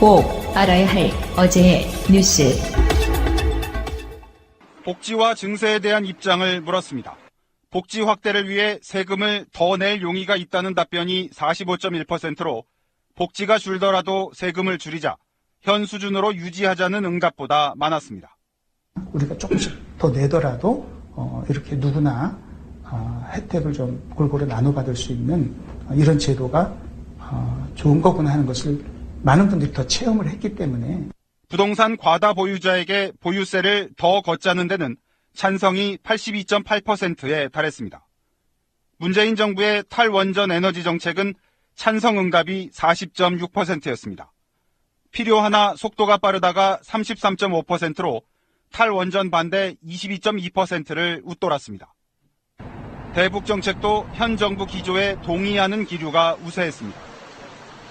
꼭 알아야 할 어제의 뉴스. 복지와 증세에 대한 입장을 물었습니다. 복지 확대를 위해 세금을 더 낼 용의가 있다는 답변이 45.1%로 복지가 줄더라도 세금을 줄이자, 현 수준으로 유지하자는 응답보다 많았습니다. 우리가 조금씩 더 내더라도 이렇게 누구나 혜택을 좀 골고루 나눠받을 수 있는 이런 제도가 좋은 거구나 하는 것을 많은 분들이 더 체험을 했기 때문에 부동산 과다 보유자에게 보유세를 더 걷자는 데는 찬성이 82.8%에 달했습니다. 문재인 정부의 탈원전 에너지 정책은 찬성 응답이 40.6%였습니다. 필요하나 속도가 빠르다가 33.5%로 탈원전 반대 22.2%를 웃돌았습니다. 대북 정책도 현 정부 기조에 동의하는 기류가 우세했습니다.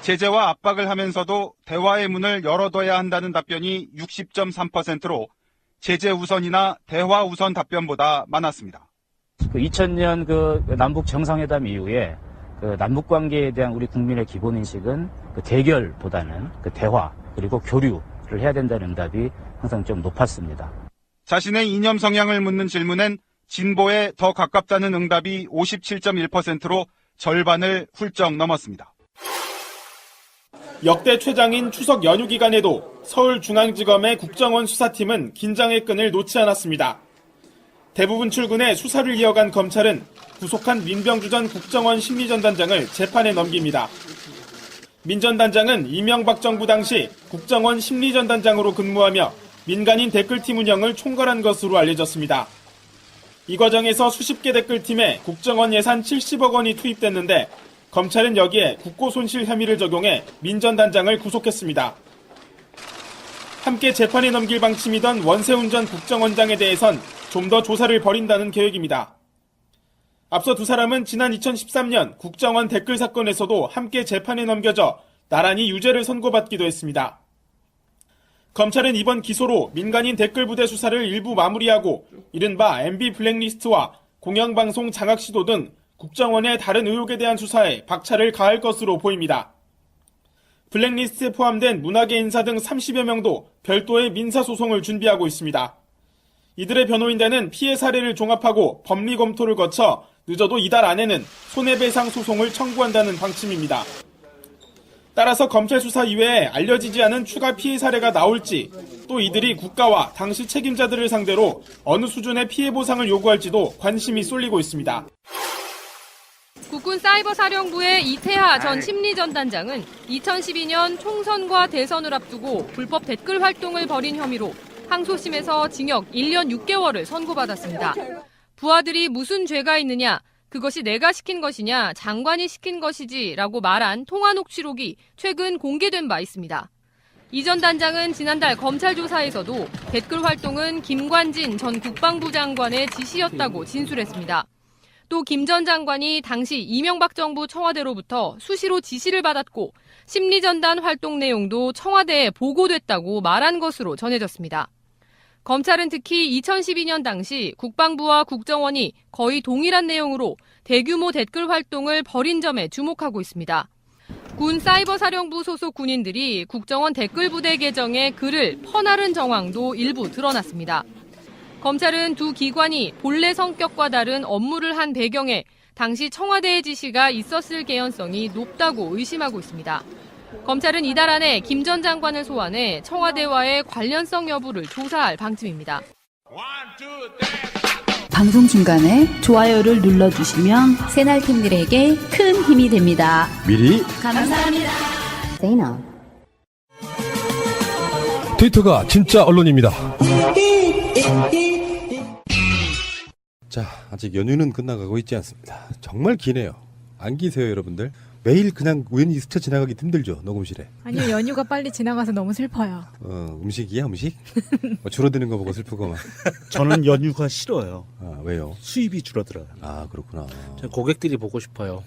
제재와 압박을 하면서도 대화의 문을 열어둬야 한다는 답변이 60.3%로 제재 우선이나 대화 우선 답변보다 많았습니다. 2000년 남북 정상회담 이후에 남북 관계에 대한 우리 국민의 기본 인식은 대결보다는 대화 그리고 교류를 해야 된다는 응답이 항상 좀 높았습니다. 자신의 이념 성향을 묻는 질문엔 진보에 더 가깝다는 응답이 57.1%로 절반을 훌쩍 넘었습니다. 역대 최장인 추석 연휴 기간에도 서울중앙지검의 국정원 수사팀은 긴장의 끈을 놓지 않았습니다. 대부분 출근에 수사를 이어간 검찰은 구속한 민병주 전 국정원 심리전단장을 재판에 넘깁니다. 민 전 단장은 이명박 정부 당시 국정원 심리전단장으로 근무하며 민간인 댓글팀 운영을 총괄한 것으로 알려졌습니다. 이 과정에서 수십 개 댓글팀에 국정원 예산 70억 원이 투입됐는데 검찰은 여기에 국고손실 혐의를 적용해 민 전 단장을 구속했습니다. 함께 재판에 넘길 방침이던 원세훈 전 국정원장에 대해선 좀 더 조사를 벌인다는 계획입니다. 앞서 두 사람은 지난 2013년 국정원 댓글 사건에서도 함께 재판에 넘겨져 나란히 유죄를 선고받기도 했습니다. 검찰은 이번 기소로 민간인 댓글 부대 수사를 일부 마무리하고 이른바 MB 블랙리스트와 공영방송 장악 시도 등 국정원의 다른 의혹에 대한 수사에 박차를 가할 것으로 보입니다. 블랙리스트에 포함된 문화계 인사 등 30여 명도 별도의 민사소송을 준비하고 있습니다. 이들의 변호인단은 피해 사례를 종합하고 법리 검토를 거쳐 늦어도 이달 안에는 손해배상 소송을 청구한다는 방침입니다. 따라서 검찰 수사 이외에 알려지지 않은 추가 피해 사례가 나올지 또 이들이 국가와 당시 책임자들을 상대로 어느 수준의 피해 보상을 요구할지도 관심이 쏠리고 있습니다. 국군사이버사령부의 이태하 전 심리전단장은 2012년 총선과 대선을 앞두고 불법 댓글 활동을 벌인 혐의로 항소심에서 징역 1년 6개월을 선고받았습니다. 부하들이 무슨 죄가 있느냐, 그것이 내가 시킨 것이냐, 장관이 시킨 것이지라고 말한 통화 녹취록이 최근 공개된 바 있습니다. 이 전 단장은 지난달 검찰 조사에서도 댓글 활동은 김관진 전 국방부 장관의 지시였다고 진술했습니다. 또 김 전 장관이 당시 이명박 정부 청와대로부터 수시로 지시를 받았고 심리전단 활동 내용도 청와대에 보고됐다고 말한 것으로 전해졌습니다. 검찰은 특히 2012년 당시 국방부와 국정원이 거의 동일한 내용으로 대규모 댓글 활동을 벌인 점에 주목하고 있습니다. 군 사이버사령부 소속 군인들이 국정원 댓글 부대 계정에 글을 퍼나른 정황도 일부 드러났습니다. 검찰은 두 기관이 본래 성격과 다른 업무를 한 배경에 당시 청와대의 지시가 있었을 개연성이 높다고 의심하고 있습니다. 검찰은 이달 안에 김 전 장관을 소환해 청와대와의 관련성 여부를 조사할 방침입니다. 방송 중간에 좋아요를 눌러주시면 새날팀들에게 큰 힘이 됩니다. 미리 감사합니다. 트위터가 진짜 언론입니다. 자, 아직 연휴는 끝나가고 있지 않습니다. 정말 기네요. 안 기세요, 여러분들? 매일 그냥 우연히 스쳐 지나가기 힘들죠, 녹음실에. 아니요, 연휴가 빨리 지나가서 너무 슬퍼요. 음식이야, 음식? 줄어드는 거 보고 슬프고 막. 저는 연휴가 싫어요. 아, 왜요? 수입이 줄어들어요. 아, 그렇구나. 고객들이 보고 싶어요.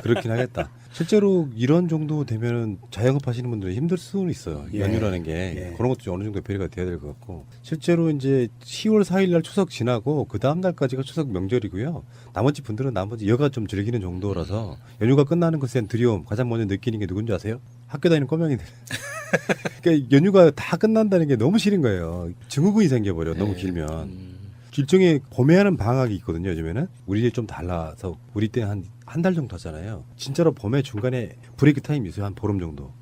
그렇긴 하겠다. 실제로 이런 정도 되면은 자영업 하시는 분들은 힘들 수는 있어요. 연휴라는 게. 그런 것도 어느 정도 배려가 돼야 될 것 같고. 실제로 이제 10월 4일 날 추석 지나고 그 다음 날까지가 추석 명절이고요. 나머지 분들은 나머지 여가 좀 즐기는 정도라서 연휴가 끝나는 것에 대한 두려움 가장 먼저 느끼는 게 누군지 아세요? 학교 다니는 꼬맹이들. 그러니까 연휴가 다 끝난다는 게 너무 싫은 거예요. 증후군이 생겨버려. 너무 길면. 일종의 봄에 하는 방학이 있거든요. 요즘에는 우리 집 좀 달라서 우리 때 한 달 정도 하잖아요. 진짜로 봄에 중간에 브레이크 타임이 있어요. 한 보름 정도.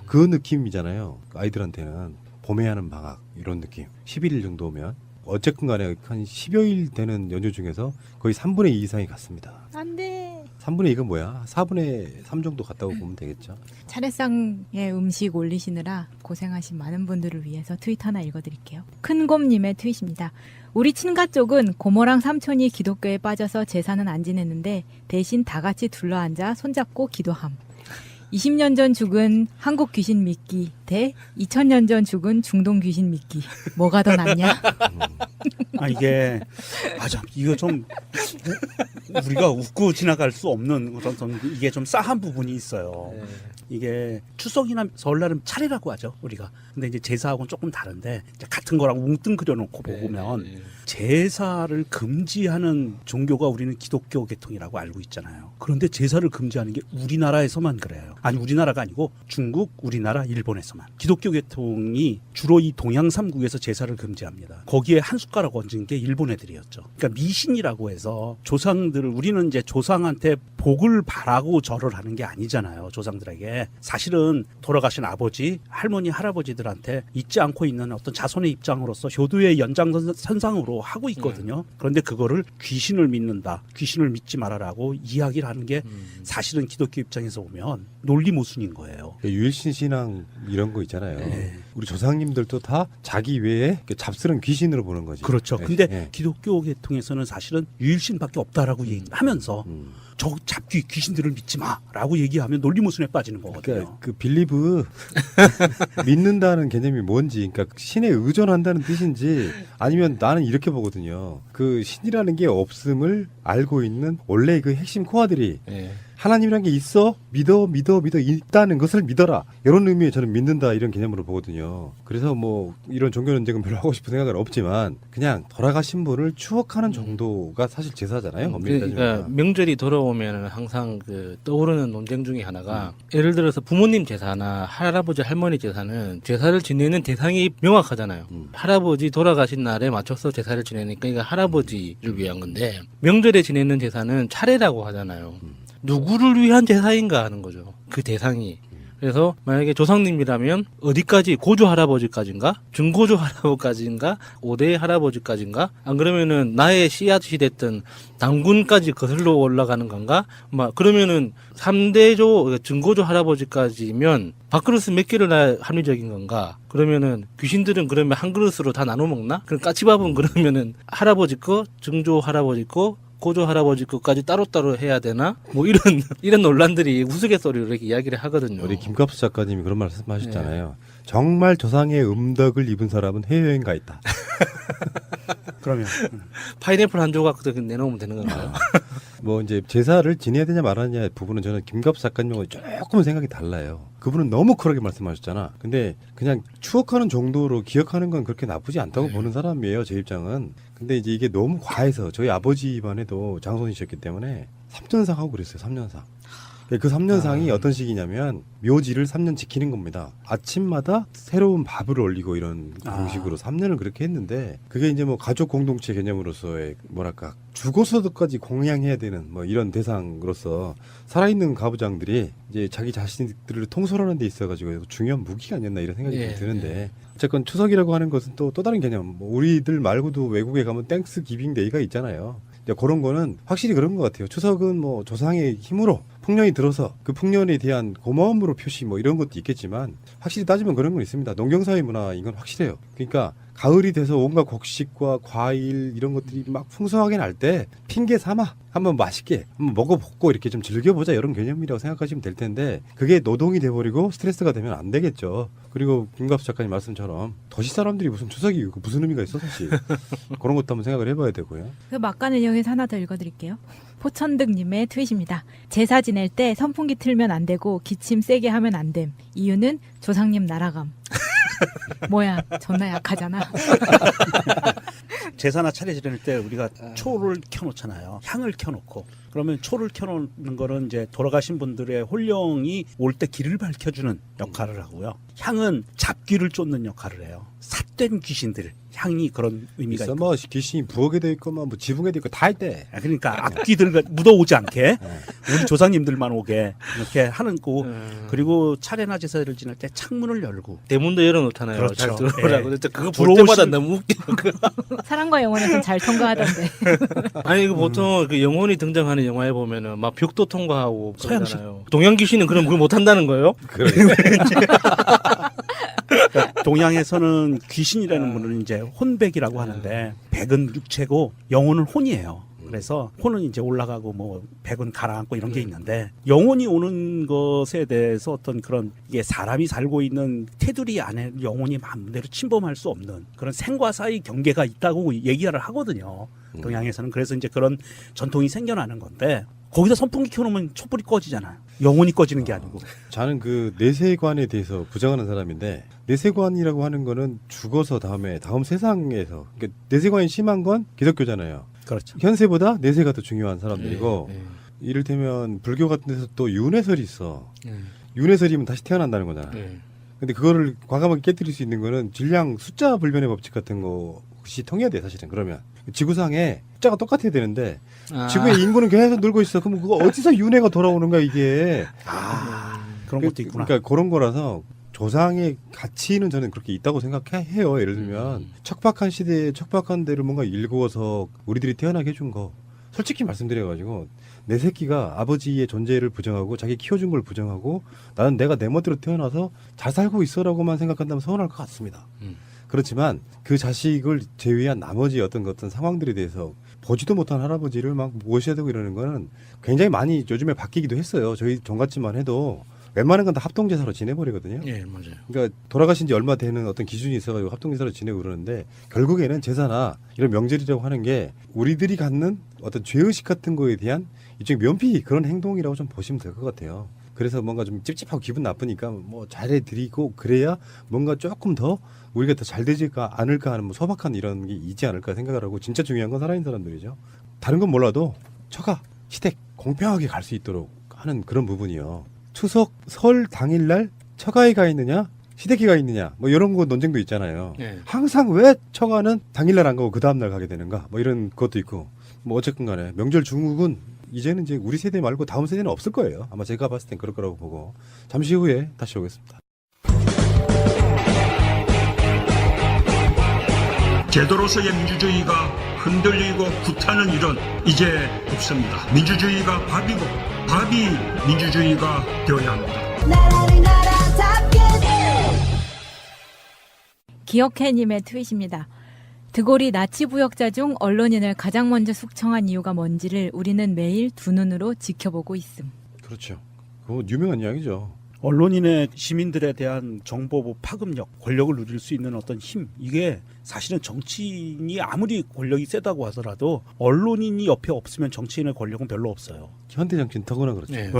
그 느낌이잖아요. 아이들한테는 봄에 하는 방학 이런 느낌. 11일 정도 오면 어쨌든 간에 한 10여일 되는 연휴 중에서 거의 3분의 2 이상이 갔습니다. 안 돼. 3분의 2가 뭐야? 4분의 3 정도 갔다고 보면 되겠죠. 차례상에 음식 올리시느라 고생하신 많은 분들을 위해서 트윗 하나 읽어드릴게요. 큰곰님의 트윗입니다. 우리 친가 쪽은 고모랑 삼촌이 기독교에 빠져서 제사는 안 지냈는데 대신 다 같이 둘러앉아 손잡고 기도함. 20년 전 죽은 한국 귀신 믿기 대 2000년 전 죽은 중동 귀신 믿기. 뭐가 더 낫냐? 이게 맞아. 이거 좀 우리가 웃고 지나갈 수 없는 어떤 이게 좀 싸한 부분이 있어요. 이게 추석이나 설날은 차례라고 하죠, 우리가. 근데 이제 제사하고는 조금 다른데 이제 같은 거랑 뭉뚱그려 놓고 보면 제사를 금지하는 종교가 우리는 기독교 계통이라고 알고 있잖아요. 그런데 제사를 금지하는 게 우리나라에서만 그래요. 아니, 우리나라가 아니고 중국, 우리나라, 일본에서만. 기독교 계통이 주로 이 동양 3국에서 제사를 금지합니다. 거기에 한 숟가락 얹은 게 일본 애들이었죠. 그러니까 미신이라고 해서 조상들을, 우리는 이제 조상한테 복을 바라고 절을 하는 게 아니잖아요, 조상들에게. 사실은 돌아가신 아버지, 할머니, 할아버지들한테 잊지 않고 있는 어떤 자손의 입장으로서 효도의 연장선상으로 하고 있거든요. 그런데 그거를 귀신을 믿는다, 귀신을 믿지 말아라고 이야기를 하는 게 사실은 기독교 입장에서 보면 논리모순인 거예요. 유일신 신앙 이런 거 있잖아요. 우리 조상님들도 다 자기 외에 잡스러운 귀신으로 보는 거지. 그렇죠. 근데 기독교 계통에서는 사실은 유일신밖에 없다라고 얘기하면서 저 잡귀 귀신들을 믿지 마라고 얘기하면 논리모순에 빠지는 거거든요. 그러니까 그 빌리브 믿는다는 개념이 뭔지, 그러니까 신에 의존한다는 뜻인지, 아니면 나는 이렇게 보거든요. 그 신이라는 게 없음을 알고 있는 원래 그 핵심 코어들이 하나님이란 게 있어, 믿어 있다는 것을 믿어라, 이런 의미에 저는 믿는다 이런 개념으로 보거든요. 그래서 뭐 이런 종교 논쟁은 별로 하고 싶은 생각은 없지만 그냥 돌아가신 분을 추억하는 정도가 사실 제사잖아요. 그러니까 명절이 돌아오면 항상 그 떠오르는 논쟁 중에 하나가 예를 들어서 부모님 제사나 할아버지 할머니 제사는 제사를 지내는 대상이 명확하잖아요. 할아버지 돌아가신 날에 맞춰서 제사를 지내니까 이거 할아버지를 위한 건데, 명절에 지내는 제사는 차례라고 하잖아요. 누구를 위한 제사인가 하는 거죠, 그 대상이. 그래서 만약에 조상님이라면 어디까지, 고조 할아버지까지인가, 중고조 할아버지까지인가, 5대 할아버지까지인가, 안 그러면은 나의 씨앗이 됐던 당군까지 거슬러 올라가는 건가, 막 그러면은 3대조 중고조 할아버지까지면 밥그릇 몇 개를 놔야 합리적인 건가? 그러면은 귀신들은 그러면 한 그릇으로 다 나눠 먹나? 그럼 까치밥은 그러면은 할아버지 거, 중조 할아버지 거, 고조 할아버지 것까지 따로따로 해야 되나? 뭐 이런 논란들이 우스갯소리로 이렇게 이야기를 하거든요. 우리 김갑수 작가님이 그런 말씀하셨잖아요. 정말 조상의 음덕을 입은 사람은 해외여행 가 있다. 그러면 파인애플 한 조각 내놓으면 되는 건가요? 뭐 이제 제사를 지내야 되냐 말아야 부분은 저는 김갑수 작가님하고 조금은 생각이 달라요. 그분은 너무 쿨하게 말씀하셨잖아. 근데 그냥 추억하는 정도로 기억하는 건 그렇게 나쁘지 않다고 보는 사람이에요, 제 입장은. 근데 이제 이게 너무 과해서 저희 아버지만 해도 장손이셨기 때문에 3년상 하고 그랬어요. 3년상. 그 3년상이 어떤 식이냐면 묘지를 3년 지키는 겁니다. 아침마다 새로운 밥을 올리고 이런 방식으로 3년을 그렇게 했는데, 그게 이제 뭐 가족 공동체 개념으로서의 뭐랄까 죽어서도까지 공양해야 되는 뭐 이런 대상으로서 살아있는 가부장들이 이제 자기 자신들을 통솔하는 데 있어가지고 중요한 무기가 아니었나 이런 생각이 좀 드는데, 어쨌건 추석이라고 하는 것은 또 다른 개념. 뭐 우리들 말고도 외국에 가면 땡스 기빙 데이가 있잖아요. 그런 거는 확실히 그런 것 같아요. 추석은 뭐 조상의 힘으로 풍년이 들어서 그 풍년에 대한 고마움으로 표시 뭐 이런 것도 있겠지만, 확실히 따지면 그런 건 있습니다. 농경사회 문화인 건 확실해요. 그러니까 가을이 돼서 온갖 곡식과 과일 이런 것들이 막 풍성하게 날 때 핑계 삼아 한번 맛있게 한번 먹어보고 이렇게 좀 즐겨보자, 이런 개념이라고 생각하시면 될 텐데, 그게 노동이 돼버리고 스트레스가 되면 안 되겠죠. 그리고 김갑수 작가님 말씀처럼 도시 사람들이 무슨 추석이 무슨 의미가 있어 사실. 그런 것도 한번 생각을 해봐야 되고요. 그 막간을 이용해서 하나 더 읽어드릴게요. 포천득님의 트윗입니다. 제사 지낼 때 선풍기 틀면 안 되고 기침 세게 하면 안 됨. 이유는 조상님 날아감. 뭐야, 존나 약하잖아. 제사나 차례 지낼 때 우리가 초를 켜놓잖아요. 향을 켜놓고. 그러면 초를 켜놓는 거는 이제 돌아가신 분들의 혼령이 올 때 길을 밝혀주는 역할을 하고요. 향은 잡귀를 쫓는 역할을 해요. 삿된 귀신들. 향이 그런 의미가 있고. 뭐 귀신이 부엌에 돼 있고 뭐 지붕에 돼 있고 다 있대. 그러니까 앞귀들 묻어오지 않게 우리 조상님들만 오게 이렇게 하는 거. 그리고 차례나 제사를 지낼 때 창문을 열고 대문도 열어놓잖아요. 그렇죠. 잘 들어오라고. 예. 그거 볼 때마다 너무 웃겨. 사랑과 영혼에서는 잘 통과하던데. 아니 이거 보통 그 영혼이 등장하는 영화에 보면은 막 벽도 통과하고 그러잖아요. 동양 귀신은 그럼 그걸 못한다는 거예요? 그러니까 동양에서는 귀신이라는 분은 이제 혼백이라고 하는데 백은 육체고 영혼은 혼이에요. 그래서 혼은 이제 올라가고 뭐 백은 가라앉고 이런 게 있는데 영혼이 오는 것에 대해서 어떤 그런 이게 사람이 살고 있는 테두리 안에 영혼이 마음대로 침범할 수 없는 그런 생과 사의 경계가 있다고 얘기를 하거든요. 동양에서는 그래서 이제 그런 전통이 생겨나는 건데 거기다 선풍기 켜놓으면 촛불이 꺼지잖아요. 영혼이 꺼지는 게 아니고. 저는 그 내세관에 대해서 부정하는 사람인데 내세관이라고 하는 거는 죽어서 다음 세상에서 그러니까 내세관이 심한 건 기독교잖아요. 그렇죠. 현세보다 내세가 더 중요한 사람들이고 이를테면 불교 같은 데서 또 윤회설이 있어. 윤회설이면 다시 태어난다는 거잖아. 근데 그거를 과감하게 깨뜨릴 수 있는 거는 질량 숫자 불변의 법칙 같은 것이 통해야 돼 사실은. 그러면 지구상에 숫자가 똑같아야 되는데 지구의 인구는 계속 늘고 있어. 그럼 그거 어디서 윤회가 돌아오는 거야 이게. 그런 것도 있구나. 그러니까 그런 거라서 조상의 가치는 저는 그렇게 있다고 생각해요. 예를 들면 척박한 시대에 척박한 데를 뭔가 일구어서 우리들이 태어나게 해준 거. 솔직히 말씀드려가지고 내 새끼가 아버지의 존재를 부정하고 자기 키워준 걸 부정하고 나는 내가 내 멋대로 태어나서 잘 살고 있어라고만 생각한다면 서운할 것 같습니다. 그렇지만 그 자식을 제외한 나머지 어떤 상황들에 대해서 보지도 못한 할아버지를 막 모셔야 되고 이러는 거는 굉장히 많이 요즘에 바뀌기도 했어요. 저희 정같지만 해도 웬만한 건 다 합동제사로 지내버리거든요. 예, 맞아요. 그러니까 돌아가신 지 얼마 되는 어떤 기준이 있어가지고 합동제사로 지내고 그러는데 결국에는 제사나 이런 명절이라고 하는 게 우리들이 갖는 어떤 죄의식 같은 거에 대한 일종의 면피 그런 행동이라고 좀 보시면 될 것 같아요. 그래서 뭔가 좀 찝찝하고 기분 나쁘니까 뭐 잘해드리고 그래야 뭔가 조금 더 우리가 더 잘 되지 않을까 하는 뭐 소박한 이런 게 있지 않을까 생각을 하고 진짜 중요한 건 살아있는 사람들이죠. 다른 건 몰라도 처가, 시댁 공평하게 갈 수 있도록 하는 그런 부분이요. 추석, 설 당일날 처가에 가 있느냐 시댁에 가 있느냐 뭐 이런 거 논쟁도 있잖아요. 항상 왜 처가는 당일날 안 가고 그 다음날 가게 되는가 뭐 이런 것도 있고 뭐 어쨌든 간에 명절 중국은 이제는 이제 우리 세대 말고 다음 세대는 없을 거예요. 아마 제가 봤을 땐 그럴 거라고 보고 잠시 후에 다시 오겠습니다. 제도로서의 민주주의가 흔들리고 구타는 일은 이제 없습니다. 민주주의가 밥이고 밥이 민주주의가 되어야 합니다. 기억해님의 트윗입니다. 드골이 나치 부역자 중 언론인을 가장 먼저 숙청한 이유가 뭔지를 우리는 매일 두 눈으로 지켜보고 있음. 그렇죠. 그거 유명한 이야기죠. 언론인의 시민들에 대한 정보 파급력, 권력을 누릴 수 있는 어떤 힘, 이게 사실은 정치인이 아무리 권력이 세다고 하더라도 언론인이 옆에 없으면 정치인의 권력은 별로 없어요. 현대 정치는 더구나 그렇죠. 네.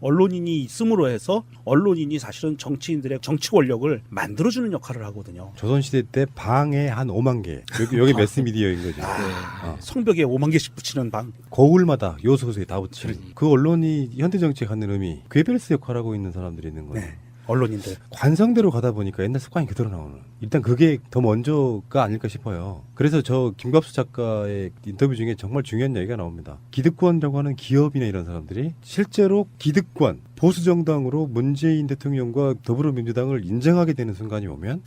언론인이 있음으로 해서 언론인이 사실은 정치인들의 정치 권력을 만들어주는 역할을 하거든요. 조선시대 때 방에 한 5만 개. 여기 매스미디어인 거죠. 성벽에 5만 개씩 붙이는 방. 거울마다 요소수에 다 붙이는. 그 언론이 현대 정치에 갖는 의미. 괴벨스 역할을 하고 있는 사람들이 있는 거예요. 네. 언론인들. 관성대로 가다 보니까 옛날 습관이 그대로 나오는. 일단 그게 더 먼저가 아닐까 싶어요. 그래서 저 김갑수 작가의 인터뷰 중에 정말 중요한 얘기가 나옵니다. 기득권이라고 하는 기업이나 이런 사람들이 실제로 기득권, 보수 정당으로 문재인 대통령과 더불어민주당을 인정하게 되는 순간이 오면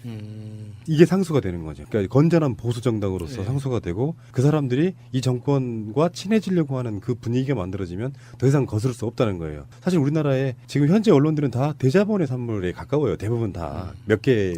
이게 상수가 되는 거죠. 그러니까 건전한 보수 정당으로서 상수가 되고 그 사람들이 이 정권과 친해지려고 하는 그 분위기가 만들어지면 더 이상 거스를 수 없다는 거예요. 사실 우리나라에 지금 현재 언론들은 다 대자본의 산물에 가까워요. 대부분 다 몇 개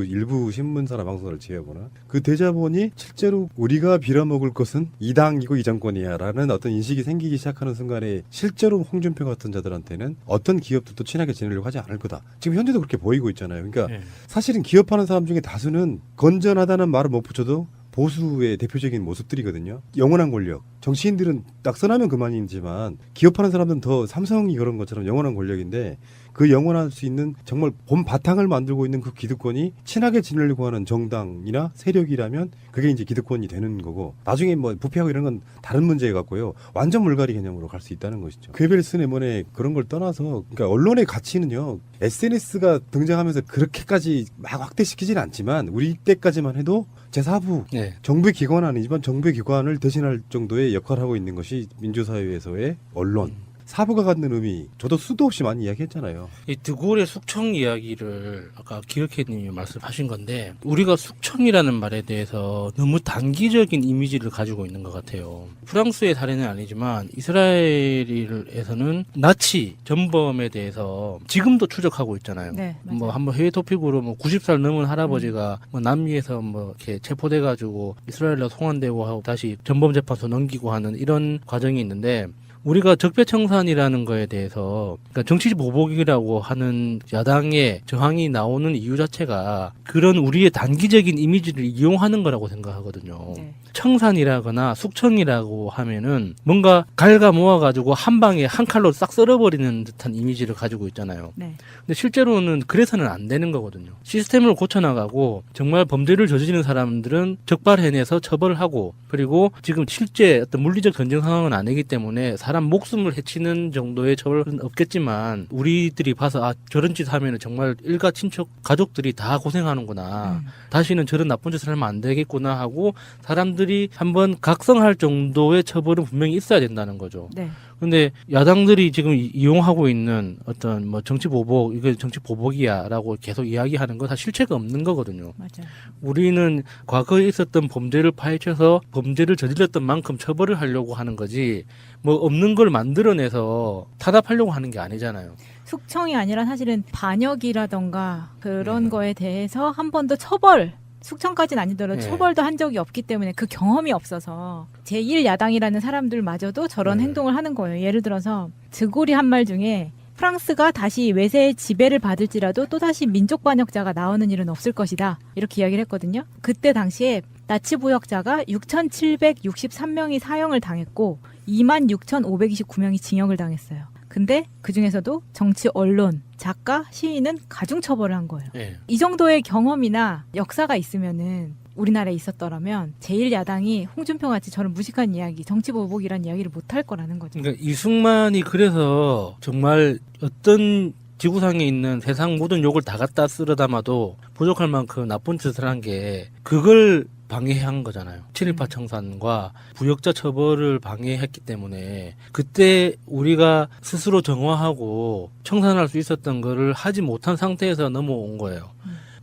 일부 신문사나 방송사를 제외하고는 그 대자본이 실제로 우리가 빌어먹을 것은 이 당이고 이 정권이야라는 어떤 인식이 생기기 시작하는 순간에 실제로 홍준표 같은 자들한테는 어떤 기업들도 친하게 지내려고 하지 않을 거다. 지금 현재도 그렇게 보이고 있잖아요. 그러니까 사실은 기업하는 사람 중에 다수는 건전하다는 말을 못 붙여도 보수의 대표적인 모습들이거든요. 영원한 권력. 정치인들은 낙선하면 그만이지만 기업하는 사람들은 더 삼성이 그런 것처럼 영원한 권력인데 그 영원할 수 있는 정말 본 바탕을 만들고 있는 그 기득권이 친하게 지내려고 하는 정당이나 세력이라면 그게 이제 기득권이 되는 거고 나중에 뭐 부패하고 이런 건 다른 문제 같고요. 완전 물갈이 개념으로 갈 수 있다는 것이죠. 괴벨스 네모네 그런 걸 떠나서 그러니까 언론의 가치는요. SNS가 등장하면서 그렇게까지 막 확대시키지는 않지만 우리 때까지만 해도 제4부 네. 정부의 기관 아니지만 정부의 기관을 대신할 정도의 역할을 하고 있는 것이 민주사회에서의 언론. 사부가 갖는 의미, 저도 수도 없이 많이 이야기했잖아요. 이 드골의 숙청 이야기를 아까 기억해님이 말씀하신 건데 우리가 숙청이라는 말에 대해서 너무 단기적인 이미지를 가지고 있는 것 같아요. 프랑스의 사례는 아니지만 이스라엘에서는 나치 전범에 대해서 지금도 추적하고 있잖아요. 네, 맞아요. 뭐 한번 해외 토픽으로 뭐 90살 넘은 할아버지가 뭐 남미에서 뭐 이렇게 체포돼가지고 이스라엘로 송환되고 하고 다시 전범 재판소 넘기고 하는 이런 과정이 있는데. 우리가 적폐청산이라는 거에 대해서 그러니까 정치 보복이라고 하는 야당의 저항이 나오는 이유 자체가 그런 우리의 단기적인 이미지를 이용하는 거라고 생각하거든요. 네. 청산이라거나 숙청이라고 하면은 뭔가 갉아 모아가지고 한 방에 한 칼로 싹 썰어버리는 듯한 이미지를 가지고 있잖아요. 네. 근데 실제로는 그래서는 안 되는 거거든요. 시스템을 고쳐나가고 정말 범죄를 저지르는 사람들은 적발해내서 처벌을 하고 그리고 지금 실제 어떤 물리적 전쟁 상황은 아니기 때문에 사람 목숨을 해치는 정도의 처벌은 없겠지만 우리들이 봐서 아 저런 짓 하면은 정말 일가 친척 가족들이 다 고생하는구나. 다시는 저런 나쁜 짓을 하면 안 되겠구나 하고 사람들이 한번 각성할 정도의 처벌은 분명히 있어야 된다는 거죠. 네. 근데 야당들이 지금 이용하고 있는 어떤 뭐 정치 보복, 이게 정치 보복이야라고 계속 이야기하는 건 다 실체가 없는 거거든요. 맞아요. 우리는 과거에 있었던 범죄를 파헤쳐서 범죄를 저질렀던 만큼 처벌을 하려고 하는 거지 뭐 없는 걸 만들어내서 타답하려고 하는 게 아니잖아요. 숙청이 아니라 사실은 반역이라던가 그런 거에 대해서 한 번도 처벌 숙청까지는 아니더라도 네. 처벌도 한 적이 없기 때문에 그 경험이 없어서 제1야당이라는 사람들마저도 저런 행동을 하는 거예요. 예를 들어서 드골이 한 말 중에 프랑스가 다시 외세의 지배를 받을지라도 또다시 민족 반역자가 나오는 일은 없을 것이다. 이렇게 이야기를 했거든요. 그때 당시에 나치 부역자가 6,763명이 사형을 당했고 26,529명이 징역을 당했어요. 근데 그중에서도 정치, 언론, 작가, 시인은 가중처벌을 한 거예요. 네. 이 정도의 경험이나 역사가 있으면은 우리나라에 있었더라면 제1야당이 홍준표 같이 저런 무식한 이야기, 정치보복이란 이야기를 못할 거라는 거죠. 그러니까 이승만이 그래서 정말 어떤 지구상에 있는 세상 모든 욕을 다 갖다 쓸어 담아도 부족할 만큼 나쁜 짓을 한 게 그걸 방해한 거잖아요. 친일파 청산과 부역자 처벌을 방해했기 때문에 그때 우리가 스스로 정화하고 청산할 수 있었던 거를 하지 못한 상태에서 넘어온 거예요.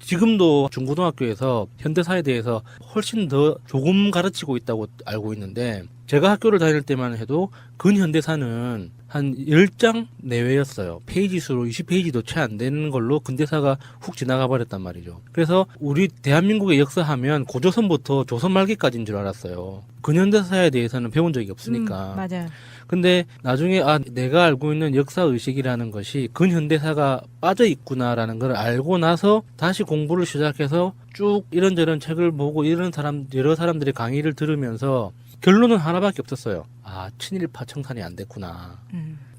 지금도 중고등학교에서 현대사에 대해서 훨씬 더 조금 가르치고 있다고 알고 있는데 제가 학교를 다닐 때만 해도 근현대사는 한 10장 내외였어요. 페이지 수로 20페이지도 채 안 되는 걸로 근대사가 훅 지나가 버렸단 말이죠. 그래서 우리 대한민국의 역사하면 고조선부터 조선 말기까지인 줄 알았어요. 근현대사에 대해서는 배운 적이 없으니까. 맞아요. 근데 나중에 내가 알고 있는 역사의식이라는 것이 근현대사가 빠져 있구나라는 걸 알고 나서 다시 공부를 시작해서 쭉 이런저런 책을 보고 여러 사람들의 강의를 들으면서 결론은 하나밖에 없었어요. 친일파 청산이 안 됐구나.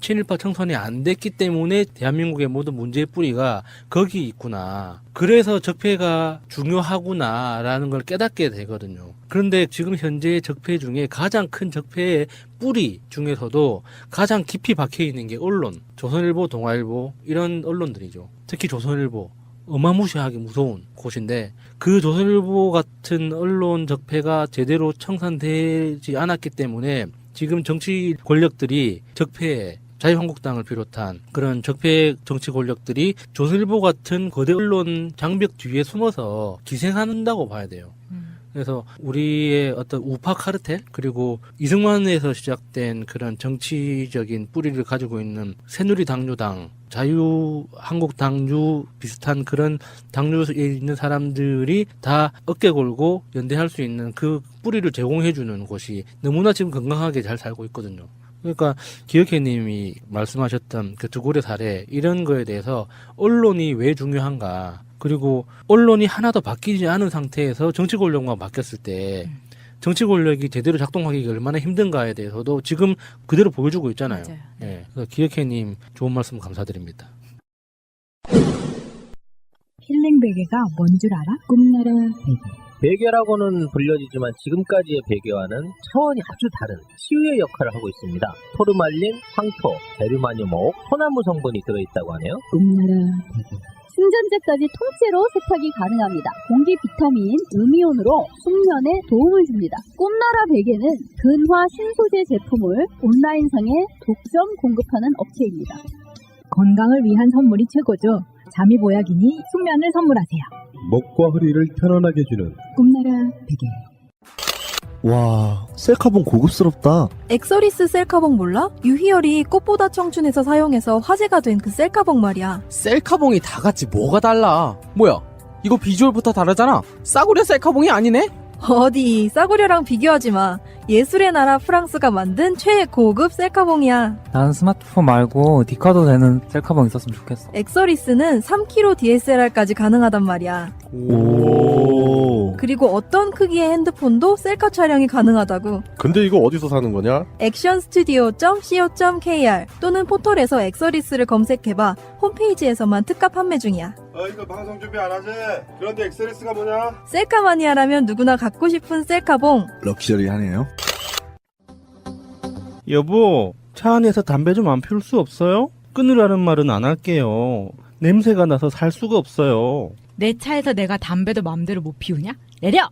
친일파 청산이 안 됐기 때문에 대한민국의 모든 문제의 뿌리가 거기 있구나. 그래서 적폐가 중요하구나라는 걸 깨닫게 되거든요. 그런데 지금 현재의 적폐 중에 가장 큰 적폐의 뿌리 중에서도 가장 깊이 박혀 있는 게 언론, 조선일보, 동아일보 이런 언론들이죠. 특히 조선일보. 어마무시하게 무서운 곳인데 그 조선일보 같은 언론 적폐가 제대로 청산되지 않았기 때문에 지금 정치 권력들이 적폐에 자유한국당을 비롯한 그런 적폐 정치 권력들이 조선일보 같은 거대 언론 장벽 뒤에 숨어서 기생한다고 봐야 돼요. 그래서 우리의 어떤 우파 카르텔 그리고 이승만에서 시작된 그런 정치적인 뿌리를 가지고 있는 새누리당류당, 자유한국당류 비슷한 그런 당류에 있는 사람들이 다 어깨 걸고 연대할 수 있는 그 뿌리를 제공해주는 곳이 너무나 지금 건강하게 잘 살고 있거든요. 그러니까 기억회님이 말씀하셨던 그 드골의 사례 이런 거에 대해서 언론이 왜 중요한가 그리고 언론이 하나도 바뀌지 않은 상태에서 정치 권력만 바뀌었을 때 정치 권력이 제대로 작동하기가 얼마나 힘든가에 대해서도 지금 그대로 보여주고 있잖아요. 맞아요. 예, 그래서 기억회님 좋은 말씀 감사드립니다. 힐링 베개가 뭔 줄 알아? 꿈나라 베개. 베개라고는 불려지지만 지금까지의 베개와는 차원이 아주 다른 치유의 역할을 하고 있습니다. 토르말린, 황토, 데르마늄목, 소나무 성분이 들어있다고 하네요. 꿈나라 베개. 충전재까지 통째로 세탁이 가능합니다. 공기 비타민, 음이온으로 숙면에 도움을 줍니다. 꿈나라 베개는 근화 신소재 제품을 온라인상에 독점 공급하는 업체입니다. 건강을 위한 선물이 최고죠. 잠이 보약이니 숙면을 선물하세요. 목과 허리를 편안하게 해주는 꿈나라 베개. 와, 셀카봉 고급스럽다. 엑서리스 셀카봉 몰라? 유희열이 꽃보다 청춘에서 사용해서 화제가 된 그 셀카봉 말이야. 셀카봉이 다 같이 뭐가 달라? 뭐야? 이거 비주얼부터 다르잖아. 싸구려 셀카봉이 아니네? 어디 싸구려랑 비교하지 마. 예술의 나라 프랑스가 만든 최고급 셀카봉이야. 난 스마트폰 말고 디카도 되는 셀카봉 있었으면 좋겠어. 엑서리스는 3kg DSLR까지 가능하단 말이야. 오. 그리고 어떤 크기의 핸드폰도 셀카 촬영이 가능하다고. 근데 이거 어디서 사는 거냐? 액션스튜디오.co.kr 또는 포털에서 엑서리스를 검색해봐. 홈페이지에서만 특가 판매 중이야. 이거 방송 준비 안 하지? 그런데 엑스레스가 뭐냐? 셀카 마니아라면 누구나 갖고 싶은 셀카봉. 럭셔리하네요. 여보, 차 안에서 담배 좀 안 피울 수 없어요? 끊으라는 말은 안 할게요. 냄새가 나서 살 수가 없어요. 내 차에서 내가 담배도 마음대로 못 피우냐? 내려!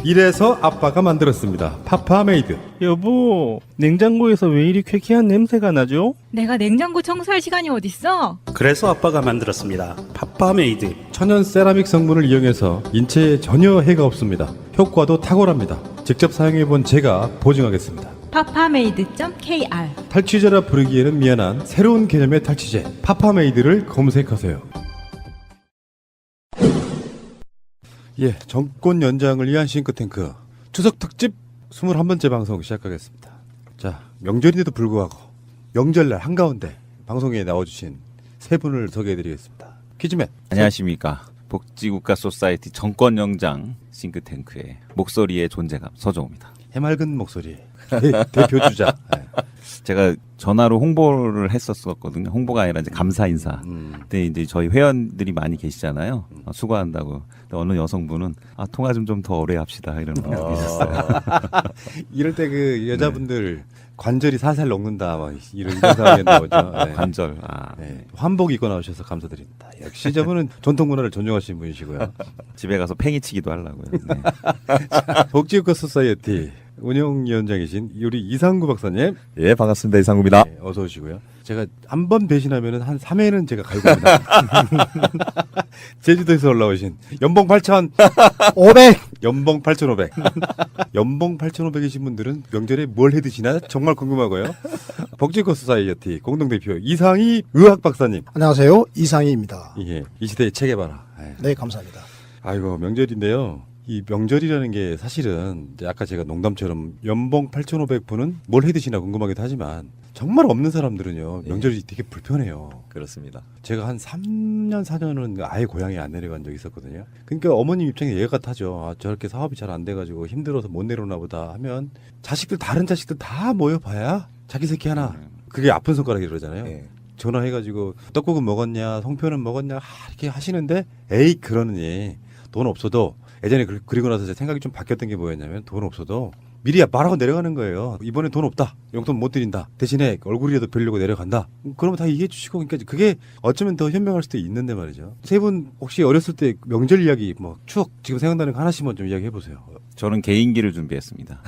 이래서 아빠가 만들었습니다. 파파메이드. 여보, 냉장고에서 왜 이리 쾌쾌한 냄새가 나죠? 내가 냉장고 청소할 시간이 어딨어? 그래서 아빠가 만들었습니다. 파파메이드. 천연 세라믹 성분을 이용해서 인체에 전혀 해가 없습니다. 효과도 탁월합니다. 직접 사용해본 제가 보증하겠습니다. 파파메이드.kr. 탈취제라 부르기에는 미안한 새로운 개념의 탈취제 파파메이드를 검색하세요. 예, 정권 연장을 위한 싱크탱크 추석 특집 21번째 방송 시작하겠습니다. 자, 명절인데도 불구하고 명절날 한가운데 방송에 나와주신 세 분을 소개해드리겠습니다. 퀴즈맨. 안녕하십니까. 복지국가 소사이티 정권 연장 싱크탱크의 목소리의 존재감 서정우입니다. 해맑은 목소리 대표 주자. 네. 제가 전화로 홍보를 했었거든요. 홍보가 아니라 이제 감사 인사. 근데 이제 저희 회원들이 많이 계시잖아요. 수고한다고. 근데 어느 여성분은 통화 좀 더 오래 합시다 이런 분이 계셨어요. 이럴 때 그 여자분들 관절이 살살 녹는다 막 이런 상황이 나오죠. 네. 관절. 네. 환복 입고 나오셔서 감사드립니다. 역시 저분은 전통 문화를 존중하시는 분이시고요. 집에 가서 팽이치기도 하려고요. 네. 복지국가 소사이어티 운영위원장이신 우리 이상구 박사님. 예, 반갑습니다. 이상구입니다. 네, 어서 오시고요. 제가 한 번 배신하면 한 3회는 제가 갈고 갑니다. 제주도에서 올라오신 연봉 8,500. 연봉 8,500. 연봉 8,500이신 분들은 명절에 뭘 해 드시나 정말 궁금하고요. 복지국가 소사이어티 공동대표 이상희 의학 박사님. 안녕하세요. 이상희입니다. 예, 이 시대의 체계바라. 네, 감사합니다. 아이고, 명절인데요. 이 명절이라는 게 사실은 이제 아까 제가 농담처럼 연봉 8,500푼은 뭘 해 드시나 궁금하기도 하지만 정말 없는 사람들은요 명절이 되게 불편해요. 그렇습니다. 제가 한 3년 4년은 아예 고향에 안 내려간 적이 있었거든요. 그러니까 어머님 입장에 이해가 타죠. 저렇게 사업이 잘 안 돼가지고 힘들어서 못 내려오나 보다 하면 다른 자식들 다 모여봐야 자기 새끼 하나. 그게 아픈 손가락이 그러잖아요. 전화해가지고 떡국은 먹었냐, 송편은 먹었냐 이렇게 하시는데 에이 그러느니 돈 없어도 예전에 그리고 나서 제 생각이 좀 바뀌었던 게 뭐였냐면 돈 없어도 미리 말하고 내려가는 거예요. 이번에 돈 없다. 용돈 못 드린다. 대신에 얼굴이라도 뵈려고 내려간다. 그러면 다 이해해 주시고 그러니까 그게 어쩌면 더 현명할 수도 있는데 말이죠. 세 분 혹시 어렸을 때 명절 이야기 뭐 추억 지금 생각나는 거 하나씩만 좀 이야기해 보세요. 저는 개인기를 준비했습니다.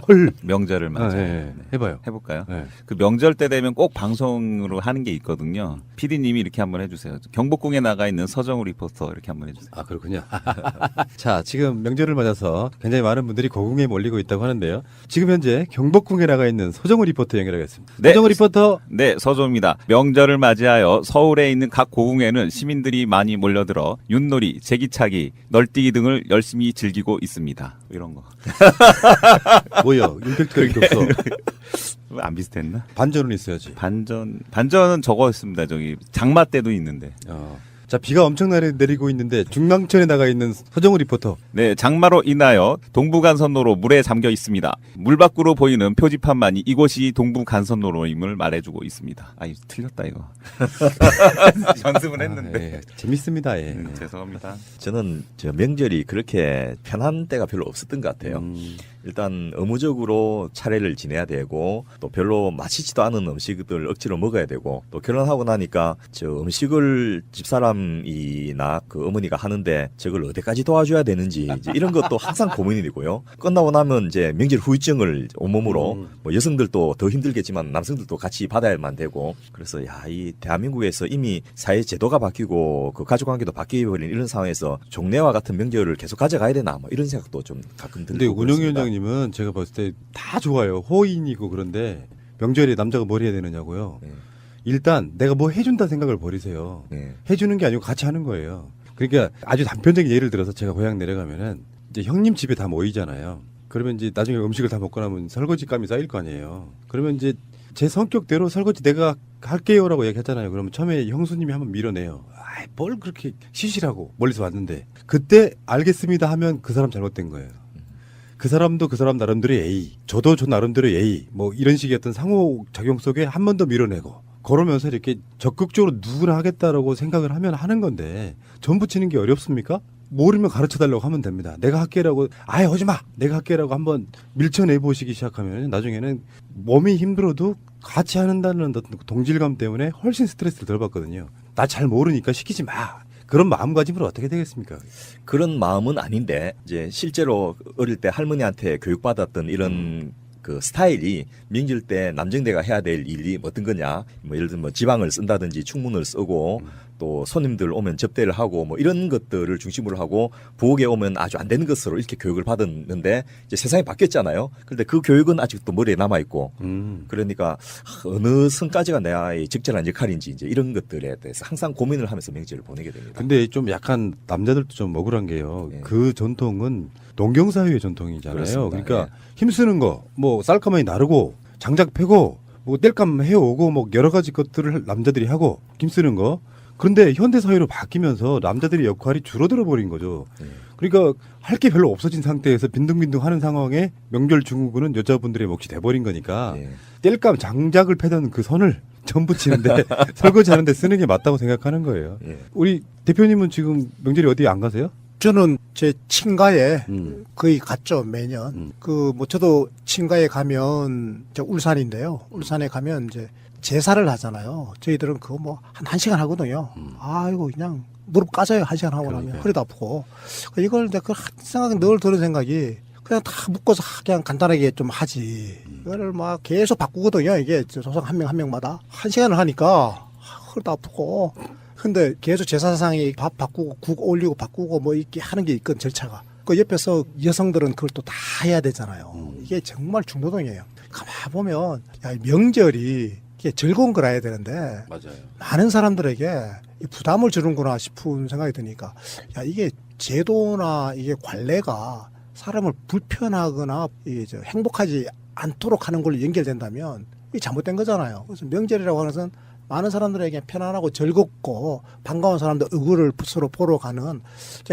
헐. 명절을 맞아. 네. 해봐요. 해볼까요? 네. 그 명절 때 되면 꼭 방송으로 하는 게 있거든요. PD님이 이렇게 한번 해주세요. 경복궁에 나가 있는 서정우 리포터 이렇게 한번 해주세요. 아, 그렇군요. 자, 지금 명절을 맞아서 굉장히 많은 분들이 고궁에 몰리고 있다고 하는데요. 지금 현재 경복궁에 나가 있는 서정우 리포터 연결하겠습니다. 네. 서정우 리포터. 네, 서정우입니다. 명절을 맞이하여 서울에 있는 각 고궁에는 시민들이 많이 몰려들어 윷놀이, 제기차기, 널뛰기 등을 열심히 즐기고 있습니다. 이런 거. 뭐요? 임팩트가 이렇게 없어. 안 비슷했나? 반전은 있어야지. 반전은 저거였습니다. 저기 장마 때도 있는데. 자, 비가 엄청나게 내리고 있는데 중랑천에 나가 있는 서정우 리포터. 네, 장마로 인하여 동부간선로로 물에 잠겨 있습니다. 물 밖으로 보이는 표지판만이 이곳이 동부간선로임을 말해주고 있습니다. 아, 틀렸다 이거. 연습을 했는데. 예, 재밌습니다. 예. 죄송합니다. 저는 저 명절이 그렇게 편한 때가 별로 없었던 것 같아요. 일단 의무적으로 차례를 지내야 되고 또 별로 맛있지도 않은 음식들 억지로 먹어야 되고 또 결혼하고 나니까 저 음식을 집사람이나 그 어머니가 하는데 저걸 어디까지 도와줘야 되는지 이제 이런 것도 항상 고민이 되고요. 끝나고 나면 이제 명절 후유증을 온몸으로 뭐 여성들도 더 힘들겠지만 남성들도 같이 받아야만 되고 그래서 야, 이 대한민국에서 이미 사회 제도가 바뀌고 그 가족관계도 바뀌어버린 이런 상황에서 종례와 같은 명절을 계속 가져가야 되나 뭐 이런 생각도 좀 가끔 들고 근데 운영 그렇습니다. 위원장님은 제가 봤을 때 다 좋아요. 호인이고 그런데 명절에 남자가 뭘 해야 되느냐고요. 일단 내가 뭐 해준다 생각을 버리세요. 해주는 게 아니고 같이 하는 거예요. 그러니까 아주 단편적인 예를 들어서 제가 고향 내려가면은 이제 형님 집에 다 모이잖아요. 그러면 이제 나중에 음식을 다 먹고 나면 설거지감이 쌓일 거 아니에요. 그러면 이제 제 성격대로 설거지 내가 할게요라고 얘기했잖아요. 그러면 처음에 형수님이 한번 밀어내요. 아이, 뭘 그렇게 시시라고 멀리서 왔는데 그때 알겠습니다 하면 그 사람 잘못된 거예요. 그 사람도 그 사람 나름대로 A, 저도 저 나름대로 A, 뭐 이런 식의 어떤 상호작용 속에 한 번 더 밀어내고 그러면서 이렇게 적극적으로 누구나 하겠다라고 생각을 하면 하는 건데 전 붙이는 게 어렵습니까? 모르면 가르쳐달라고 하면 됩니다. 내가 할게라고 아예 하지 마. 내가 할게라고 한번 밀쳐내 보시기 시작하면 나중에는 몸이 힘들어도 같이 한다는 어떤 동질감 때문에 훨씬 스트레스를 덜 받거든요. 나 잘 모르니까 시키지 마. 그런 마음가짐으로 어떻게 되겠습니까? 그런 마음은 아닌데 이제 실제로 어릴 때 할머니한테 교육받았던 이런 그 스타일이 명절 때 남정대가 해야 될 일이 어떤 거냐 뭐 예를 들면 뭐 지방을 쓴다든지 충문을 쓰고 또 손님들 오면 접대를 하고 뭐 이런 것들을 중심으로 하고 부엌에 오면 아주 안 되는 것으로 이렇게 교육을 받았는데 이제 세상이 바뀌었잖아요. 그런데 그 교육은 아직도 머리에 남아 있고 그러니까 어느 선까지가 나의 적절한 역할인지 이제 이런 것들에 대해서 항상 고민을 하면서 명절을 보내게 됩니다. 근데 좀 약간 남자들도 좀 억울한 게요. 그 전통은 농경사회의 전통이잖아요. 그렇습니다. 그러니까 힘쓰는 거, 뭐 쌀가마니 나르고 장작 패고 뭐 땔감 해오고 뭐 여러 가지 것들을 남자들이 하고 힘쓰는 거. 그런데 현대사회로 바뀌면서 남자들의 역할이 줄어들어 버린 거죠. 그러니까 할 게 별로 없어진 상태에서 빈둥빈둥 하는 상황에 명절 중후군은 여자분들의 몫이 돼버린 거니까 땔감 장작을 패던 그 선을 전부 치는데 설거지 하는데 쓰는 게 맞다고 생각하는 거예요. 우리 대표님은 지금 명절에 어디 안 가세요? 저는 제 친가에 거의 갔죠, 매년. 그 뭐 저도 친가에 가면 저 울산인데요. 울산에 가면 이제 제사를 하잖아요. 저희들은 그거 뭐 한 시간 하거든요. 아이고 그냥 무릎 까져요. 1시간 하고 나면 허리도 아프고. 이걸 내가 그 생각이 늘 드는 생각이 그냥 다 묶어서 그냥 간단하게 좀 하지. 이거를 막 계속 바꾸거든요. 이게 조상 한 명 한 명마다 1시간을 하니까 허리도 아프고. 근데 계속 제사상이 밥 바꾸고 국 올리고 바꾸고 뭐 이렇게 하는 게 있건 절차가. 그 옆에서 여성들은 그걸 또 다 해야 되잖아요. 이게 정말 중노동이에요. 가만 보면 야, 명절이 이게 즐거운 걸 해야 되는데 맞아요. 많은 사람들에게 부담을 주는구나 싶은 생각이 드니까 야, 이게 제도나 이게 관례가 사람을 불편하거나 이제 행복하지 않도록 하는 걸로 연결된다면 이게 잘못된 거잖아요. 그래서 명절이라고 하는 것은 많은 사람들에게 편안하고 즐겁고 반가운 사람들 얼굴을 서로 보러 가는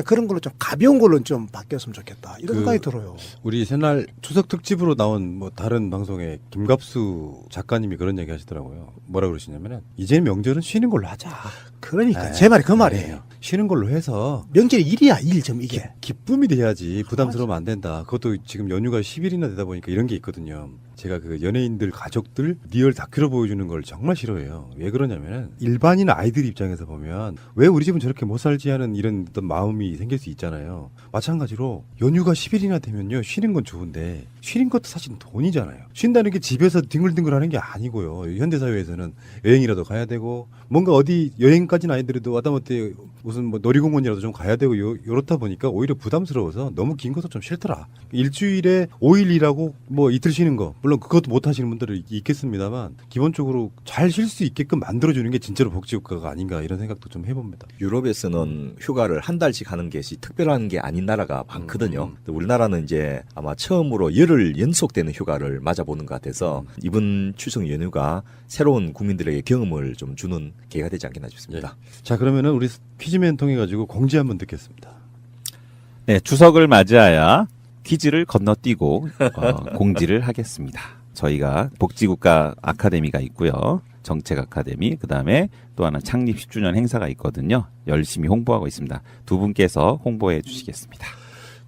그런 걸로 좀 가벼운 걸로 좀 바뀌었으면 좋겠다 이런 생각이 들어요. 우리 새날 추석 특집으로 나온 뭐 다른 방송에 김갑수 작가님이 그런 얘기 하시더라고요. 뭐라 그러시냐면은 이제 명절은 쉬는 걸로 하자. 그러니까 제 말이 그 말이에요. 쉬는 걸로 해서 명절이 일이야 일 좀 이게 기쁨이 돼야지 부담스러우면 안 된다. 그것도 지금 연휴가 10일이나 되다 보니까 이런 게 있거든요. 제가 그 연예인들 가족들 리얼 다큐로 보여주는 걸 정말 싫어해요. 왜 그러냐면은 일반인 아이들 입장에서 보면 왜 우리 집은 저렇게 못 살지 하는 이런 어떤 마음이 생길 수 있잖아요. 마찬가지로 연휴가 10일이나 되면요 쉬는 건 좋은데 쉬는 것도 사실 돈이잖아요. 쉰다는 게 집에서 뒹굴뒹굴 하는 게 아니고요. 현대사회에서는 여행이라도 가야 되고 뭔가 어디 여행까지는 아니더라도 하다못해 무슨 뭐 놀이공원이라도 좀 가야 되고 요렇다 보니까 오히려 부담스러워서 너무 긴 것도 좀 싫더라. 일주일에 5일 일하고 뭐 이틀 쉬는 거 물론 그것도 못 하시는 분들이 있겠습니다만 기본적으로 잘 쉴 수 있게끔 만들어주는 게 진짜로 복지국가가 아닌가 이런 생각도 좀 해봅니다. 유럽에서는 휴가를 한 달씩 하는 것이 특별한 게 아닌 나라가 많거든요. 우리나라는 이제 아마 처음으로 열흘 연속되는 휴가를 맞아보는 것 같아서 이번 추석 연휴가 새로운 국민들에게 경험을 좀 주는 계기가 되지 않겠나 싶습니다. 자, 그러면은 우리 퀴즈맨 통해 가지고 공지 한번 듣겠습니다. 네, 추석을 맞이하여 퀴즈를 건너뛰고 공지를 하겠습니다. 저희가 복지국가 아카데미가 있고요. 정책 아카데미, 그다음에 또 하나 창립 10주년 행사가 있거든요. 열심히 홍보하고 있습니다. 두 분께서 홍보해 주시겠습니다.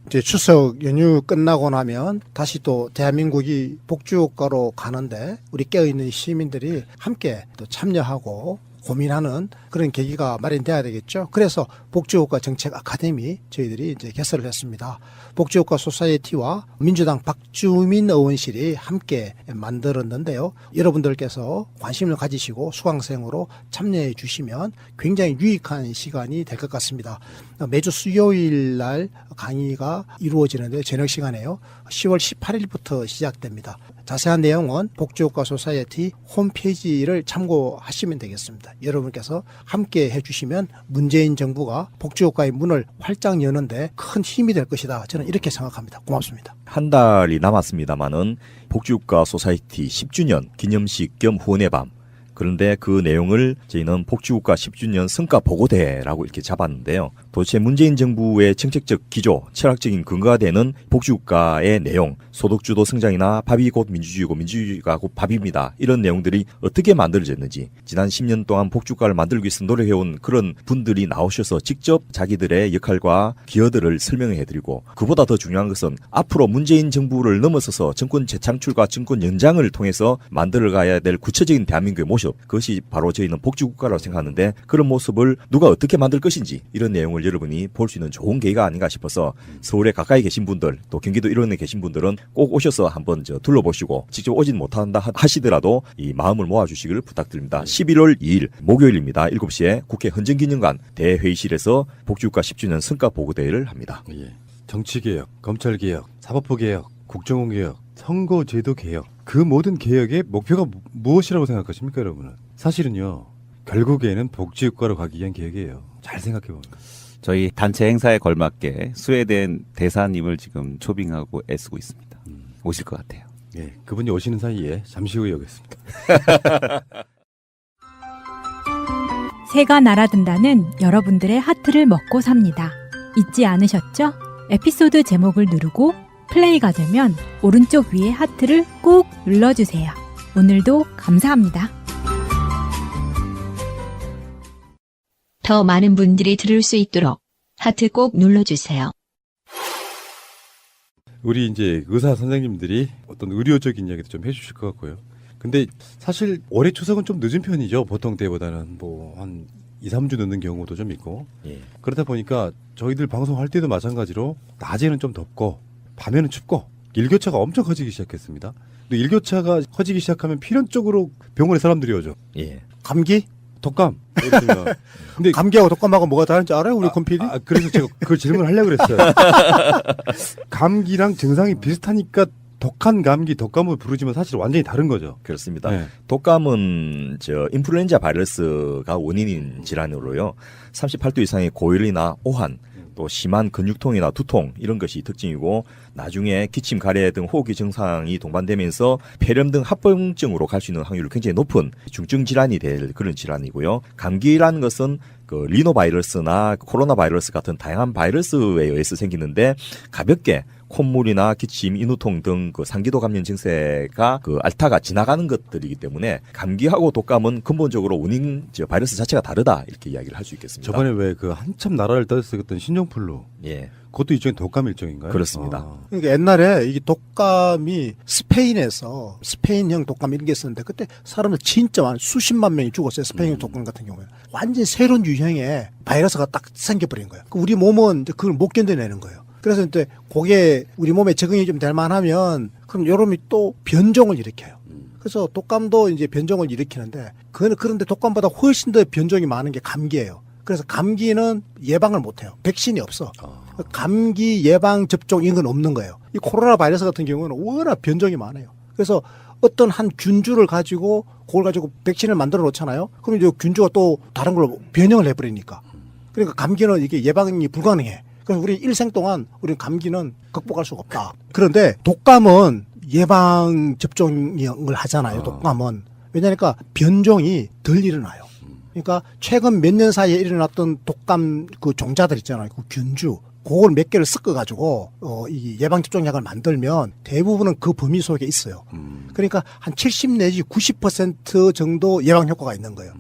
이제 추석 연휴 끝나고 나면 다시 또 대한민국이 복지국가로 가는데 우리 깨어있는 시민들이 함께 또 참여하고 고민하는 그런 계기가 마련돼야 되겠죠. 그래서 복지국가 정책 아카데미 저희들이 이제 개설을 했습니다. 복지국가 소사이어티와 민주당 박주민 의원실이 함께 만들었는데요. 여러분들께서 관심을 가지시고 수강생으로 참여해 주시면 굉장히 유익한 시간이 될 것 같습니다. 매주 수요일 날 강의가 이루어지는데 저녁 시간에요. 10월 18일부터 시작됩니다. 자세한 내용은 복지국가 소사이어티 홈페이지를 참고하시면 되겠습니다. 여러분께서 함께 해주시면 문재인 정부가 복지국가의 문을 활짝 여는데 큰 힘이 될 것이다. 저는 이렇게 생각합니다. 고맙습니다. 한 달이 남았습니다만은 복지국가 소사이어티 10주년 기념식 겸 후원의 밤. 그런데 그 내용을 저희는 복지국가 10주년 성과 보고대라고 이렇게 잡았는데요. 도대체 문재인 정부의 정책적 기조, 철학적인 근거가 되는 복지국가의 내용, 소득주도 성장이나 밥이 곧 민주주의고 민주주의가 곧 밥입니다. 이런 내용들이 어떻게 만들어졌는지 지난 10년 동안 복지국가를 만들기 위해서 노력해온 그런 분들이 나오셔서 직접 자기들의 역할과 기여들을 설명해드리고 그보다 더 중요한 것은 앞으로 문재인 정부를 넘어서서 정권 재창출과 정권 연장을 통해서 만들어가야 될 구체적인 대한민국의 모습, 그것이 바로 저희는 복지국가라고 생각하는데 그런 모습을 누가 어떻게 만들 것인지 이런 내용을 여러분이 볼 수 있는 좋은 계기가 아닌가 싶어서 서울에 가까이 계신 분들 또 경기도 일원에 계신 분들은 꼭 오셔서 한번 둘러보시고 직접 오진 못한다 하시더라도 이 마음을 모아주시기를 부탁드립니다. 11월 2일 목요일입니다. 7시에 국회 헌정기념관 대회의실에서 복지국가 10주년 성과보고대회를 합니다. 예. 정치개혁, 검찰개혁, 사법부개혁, 국정원개혁, 선거제도개혁 그 모든 개혁의 목표가 무엇이라고 생각하십니까 여러분은? 사실은요. 결국에는 복지국가로 가기 위한 계획이에요. 잘 생각해보면. 저희 단체 행사에 걸맞게 스웨덴 대사님을 지금 초빙하고 애쓰고 있습니다. 오실 것 같아요. 예, 그분이 오시는 사이에 잠시 후에 오겠습니다. 새가 날아든다는 여러분들의 하트를 먹고 삽니다. 잊지 않으셨죠? 에피소드 제목을 누르고 플레이가 되면 오른쪽 위에 하트를 꾹 눌러주세요. 오늘도 감사합니다. 더 많은 분들이 들을 수 있도록 하트 꼭 눌러주세요. 우리 이제 의사 선생님들이 어떤 의료적인 이야기도 좀 해주실 것 같고요. 근데 사실 올해 추석은 좀 늦은 편이죠. 보통 때보다는 뭐 한 2, 3주 늦는 경우도 좀 있고. 예. 그러다 보니까 저희들 방송할 때도 마찬가지로 낮에는 좀 덥고 밤에는 춥고 일교차가 엄청 커지기 시작했습니다. 근데 일교차가 커지기 시작하면 필연적으로 병원에 사람들이 오죠. 예. 감기? 독감. 근데 감기하고 독감하고 뭐가 다른지 알아요, 우리 권 PD? 그래서 제가 그걸 질문하려고 그랬어요. 감기랑 증상이 비슷하니까 독한 감기, 독감을 부르지만 사실 완전히 다른 거죠. 그렇습니다. 네. 독감은 인플루엔자 바이러스가 원인인 질환으로요. 38도 이상의 고열이나 오한, 또 심한 근육통이나 두통 이런 것이 특징이고 나중에 기침, 가래 등 호흡기 증상이 동반되면서 폐렴 등 합병증으로 갈 수 있는 확률이 굉장히 높은 중증 질환이 될 그런 질환이고요. 감기라는 것은 그 리노바이러스나 코로나 바이러스 같은 다양한 바이러스에 의해서 생기는데 가볍게 콧물이나 기침, 인후통 등 그 상기도 감염 증세가 앓다가 지나가는 것들이기 때문에 감기하고 독감은 근본적으로 원인 바이러스 자체가 다르다 이렇게 이야기를 할 수 있겠습니다. 저번에 왜 그 한참 나라를 떠들었던 신종플루. 예. 그것도 일종의 독감 일종인가요? 그렇습니다. 그러니까 옛날에 이게 독감이 스페인에서 스페인형 독감 이런 게 있었는데 그때 사람들 진짜 수십만 명이 죽었어요. 스페인형 독감 같은 경우에. 완전 새로운 유형의 바이러스가 딱 생겨버린 거예요. 우리 몸은 그걸 못 견뎌내는 거예요. 그래서 이제 그게 우리 몸에 적응이 좀 될 만하면 그럼 여름이 또 변종을 일으켜요. 그래서 독감도 이제 변종을 일으키는데 그런데 독감보다 훨씬 더 변종이 많은 게 감기예요. 그래서 감기는 예방을 못 해요. 백신이 없어. 감기 예방 접종 이런 건 없는 거예요. 이 코로나 바이러스 같은 경우는 워낙 변종이 많아요. 그래서 어떤 한 균주를 가지고 그걸 가지고 백신을 만들어 놓잖아요. 그럼 이제 균주가 또 다른 걸로 변형을 해버리니까. 그러니까 감기는 이게 예방이 불가능해. 그래서 우리 일생 동안 우리는 감기는 극복할 수가 없다. 그런데 독감은 예방 접종을 하잖아요. 독감은. 왜냐니까 변종이 덜 일어나요. 그러니까 최근 몇 년 사이에 일어났던 독감 그 종자들 있잖아요. 그 균주. 그걸 몇 개를 섞어가지고, 이 예방접종약을 만들면 대부분은 그 범위 속에 있어요. 그러니까 한 70 내지 90% 정도 예방효과가 있는 거예요.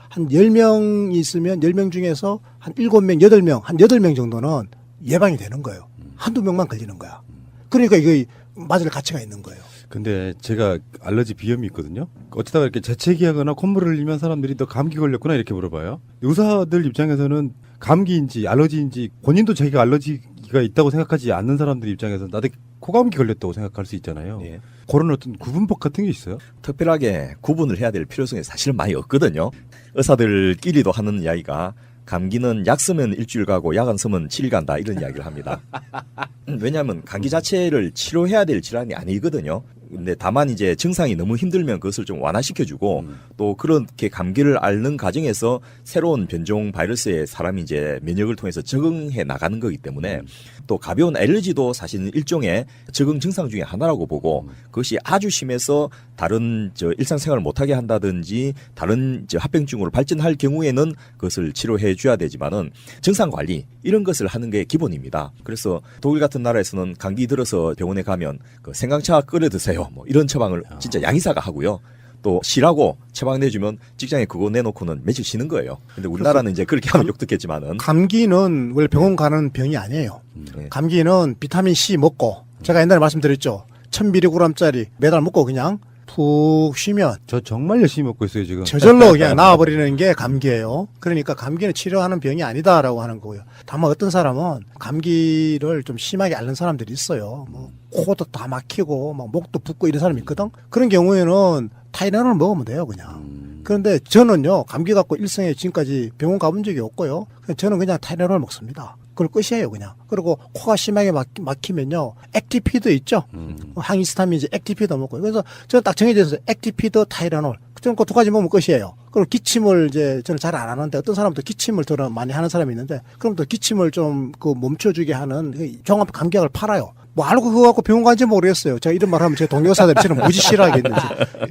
한 10명이 있으면 10명 중에서 한 7명, 8명, 한 8명 정도는 예방이 되는 거예요. 한두 명만 걸리는 거야. 그러니까 이거 맞을 가치가 있는 거예요. 근데 제가 알러지 비염이 있거든요. 어쩌다가 이렇게 재채기하거나 콧물을 흘리면 사람들이 너 감기 걸렸구나 이렇게 물어봐요. 의사들 입장에서는 감기인지 알러지인지 본인도 자기가 알러지가 있다고 생각하지 않는 사람들 입장에서는 나도 코감기 걸렸다고 생각할 수 있잖아요. 예. 그런 어떤 구분법 같은 게 있어요? 특별하게 구분을 해야 될 필요성이 사실은 많이 없거든요. 의사들끼리도 하는 이야기가 감기는 약 쓰면 일주일 가고 약 안 쓰면 7일 간다 이런 이야기를 합니다. 왜냐하면 감기 자체를 치료해야 될 질환이 아니거든요. 근데 다만 이제 증상이 너무 힘들면 그것을 좀 완화시켜주고 또 그렇게 감기를 앓는 과정에서 새로운 변종 바이러스에 사람이 이제 면역을 통해서 적응해 나가는 거기 때문에 또 가벼운 알러지도 사실은 일종의 적응 증상 중에 하나라고 보고 그것이 아주 심해서 다른 일상생활을 못하게 한다든지 다른 합병증으로 발전할 경우에는 그것을 치료해 줘야 되지만은 증상 관리 이런 것을 하는 게 기본입니다. 그래서 독일 같은 나라에서는 감기 들어서 병원에 가면 그 생강차 끓여 드세요. 뭐 이런 처방을 진짜 양의사가 하고요. 또 쉬라고 처방 내주면 직장에 그거 내놓고는 며칠 쉬는 거예요. 근데 우리나라는 이제 그렇게 하면 욕 듣겠지만은 감기는 원래 병원 가는 병이 아니에요. 감기는 비타민 C 먹고 제가 옛날에 말씀드렸죠. 1000mg짜리 매달 먹고 그냥 푹 쉬면 저 정말 열심히 먹고 있어요 지금. 저절로 그냥 나와버리는 게 감기예요. 그러니까 감기는 치료하는 병이 아니다라고 하는 거고요. 다만 어떤 사람은 감기를 좀 심하게 앓는 사람들이 있어요. 뭐 코도 다 막히고 막 목도 붓고 이런 사람이 있거든. 그런 경우에는 타이레놀을 먹으면 돼요 그냥. 그런데 저는요 감기 갖고 일생에 지금까지 병원 가본 적이 없고요. 저는 그냥 타이레놀 먹습니다. 그걸 끝이에요 그냥. 그리고 코가 심하게 막히면요 액티피드 있죠. 항히스타민제 액티피드 먹고요. 그래서 저는 딱 정해져 있어요. 액티피드, 타이레놀. 저는 그 두 가지 먹으면 끝이에요. 그리고 기침을 이제 저는 잘 안 하는데 어떤 사람도 기침을 더 많이 하는 사람이 있는데 그럼 또 기침을 좀 그 멈춰주게 하는 종합 감기약을 팔아요. 뭐 알고 그거 갖고 병원 간지 모르겠어요. 제가 이런 말 하면 제 동료 의사들이 저는 무지 싫어하겠는지.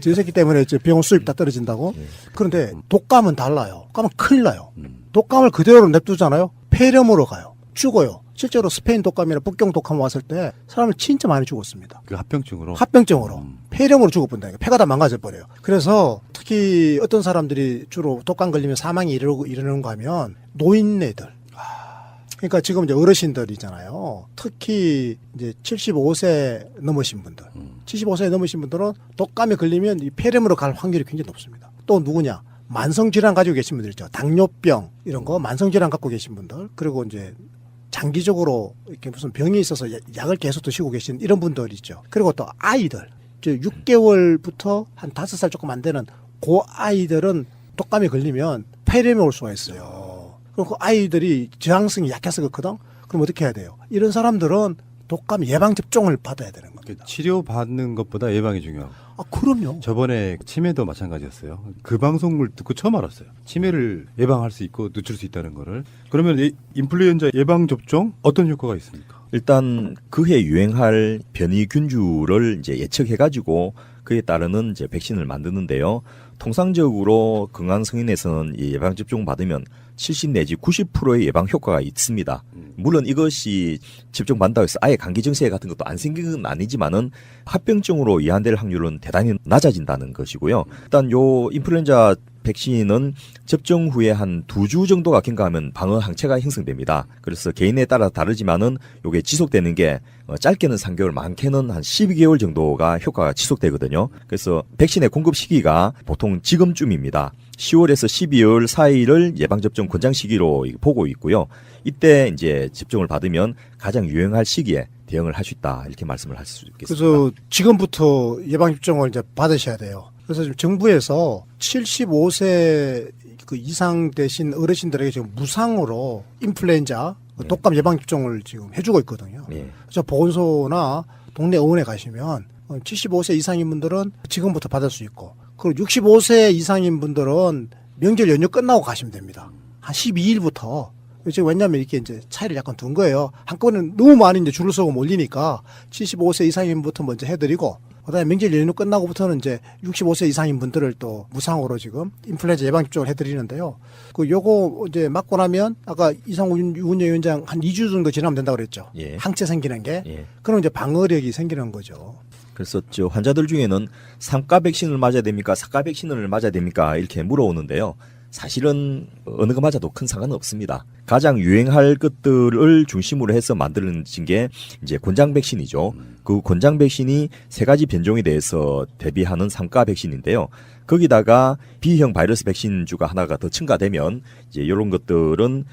저 새끼 때문에 병원 수입 다 떨어진다고. 그런데 독감은 달라요. 독감은 큰일 나요. 독감을 그대로 냅두잖아요. 폐렴으로 가요. 죽어요. 실제로 스페인 독감이나 북경 독감 왔을 때 사람을 진짜 많이 죽었습니다. 그 합병증으로? 합병증으로. 폐렴으로 죽어본다니까. 폐가 다 망가져 버려요. 그래서 특히 어떤 사람들이 주로 독감 걸리면 사망이 이르는가 하면 노인네들. 그러니까 지금 이제 어르신들이잖아요. 특히 이제 75세 넘으신 분들. 75세 넘으신 분들은 독감에 걸리면 이 폐렴으로 갈 확률이 굉장히 높습니다. 또 누구냐? 만성질환 가지고 계신 분들 있죠. 당뇨병 이런 거 만성질환 갖고 계신 분들. 그리고 이제 장기적으로 이렇게 무슨 병이 있어서 약을 계속 드시고 계신 이런 분들 있죠. 그리고 또 아이들. 6개월부터 한 5살 조금 안 되는 그 아이들은 독감에 걸리면 폐렴이 올 수가 있어요. 그럼 그 아이들이 저항성이 약해서 그렇거든. 그럼 어떻게 해야 돼요? 이런 사람들은 독감 예방 접종을 받아야 되는 겁니다. 치료 받는 것보다 예방이 중요하고. 아, 그럼요. 저번에 치매도 마찬가지였어요. 그 방송을 듣고 처음 알았어요. 치매를 예방할 수 있고 늦출 수 있다는 거를. 그러면 인플루엔자 예방 접종 어떤 효과가 있습니까? 일단 그해 유행할 변이 균주를 이제 예측해가지고 그에 따르는 이제 백신을 만드는데요. 통상적으로 건강 성인에서는 이 예방 접종 받으면 70 내지 90%의 예방 효과가 있습니다. 물론 이것이 접종 받는다고 해서 아예 감기 증세 같은 것도 안 생긴 건 아니지만은 합병증으로 이완될 확률은 대단히 낮아진다는 것이고요. 일단 요 인플루엔자 백신은 접종 후에 한 2주 정도가 경과하면 방어 항체가 형성됩니다. 그래서 개인에 따라 다르지만은 요게 지속되는 게 짧게는 3개월, 많게는 한 12개월 정도가 효과가 지속되거든요. 그래서 백신의 공급 시기가 보통 지금쯤입니다. 10월에서 12월 사이를 예방접종 권장 시기로 보고 있고요. 이때 이제 접종을 받으면 가장 유행할 시기에 대응을 할 수 있다. 이렇게 말씀을 할 수 있겠습니다. 그래서 지금부터 예방접종을 이제 받으셔야 돼요. 그래서 지금 정부에서 75세 그 이상 되신 어르신들에게 지금 무상으로 인플루엔자 독감 예방접종을 지금 해주고 있거든요. 그래서 보건소나 동네 의원에 가시면 75세 이상인 분들은 지금부터 받을 수 있고, 그리고 65세 이상인 분들은 명절 연휴 끝나고 가시면 됩니다. 한 12일부터. 왜냐하면 이렇게 이제 차이를 약간 둔 거예요. 한꺼번에 너무 많이 이제 줄을 서고 몰리니까 75세 이상인 분부터 먼저 해드리고, 그다음에 명절 연휴 끝나고부터는 이제 65세 이상인 분들을 또 무상으로 지금 인플루엔자 예방 접종을 해드리는데요. 요거 이제 맞고 나면 아까 이상우 운영위원장 한 2주 정도 지나면 된다고 그랬죠. 예. 항체 생기는 게. 예. 그럼 이제 방어력이 생기는 거죠. 그래서 저 환자들 중에는 3가 백신을 맞아야 됩니까? 4가 백신을 맞아야 됩니까? 이렇게 물어오는데요. 사실은 어느 거 맞아도 큰 상관은 없습니다. 가장 유행할 것들을 중심으로 해서 만들어진 게 이제 권장 백신이죠. 그 권장 백신이 3가지 변종에 대해서 대비하는 3가 백신인데요. 거기다가 B형 바이러스 백신주가 하나가 더 첨가되면 이제 이런 것들은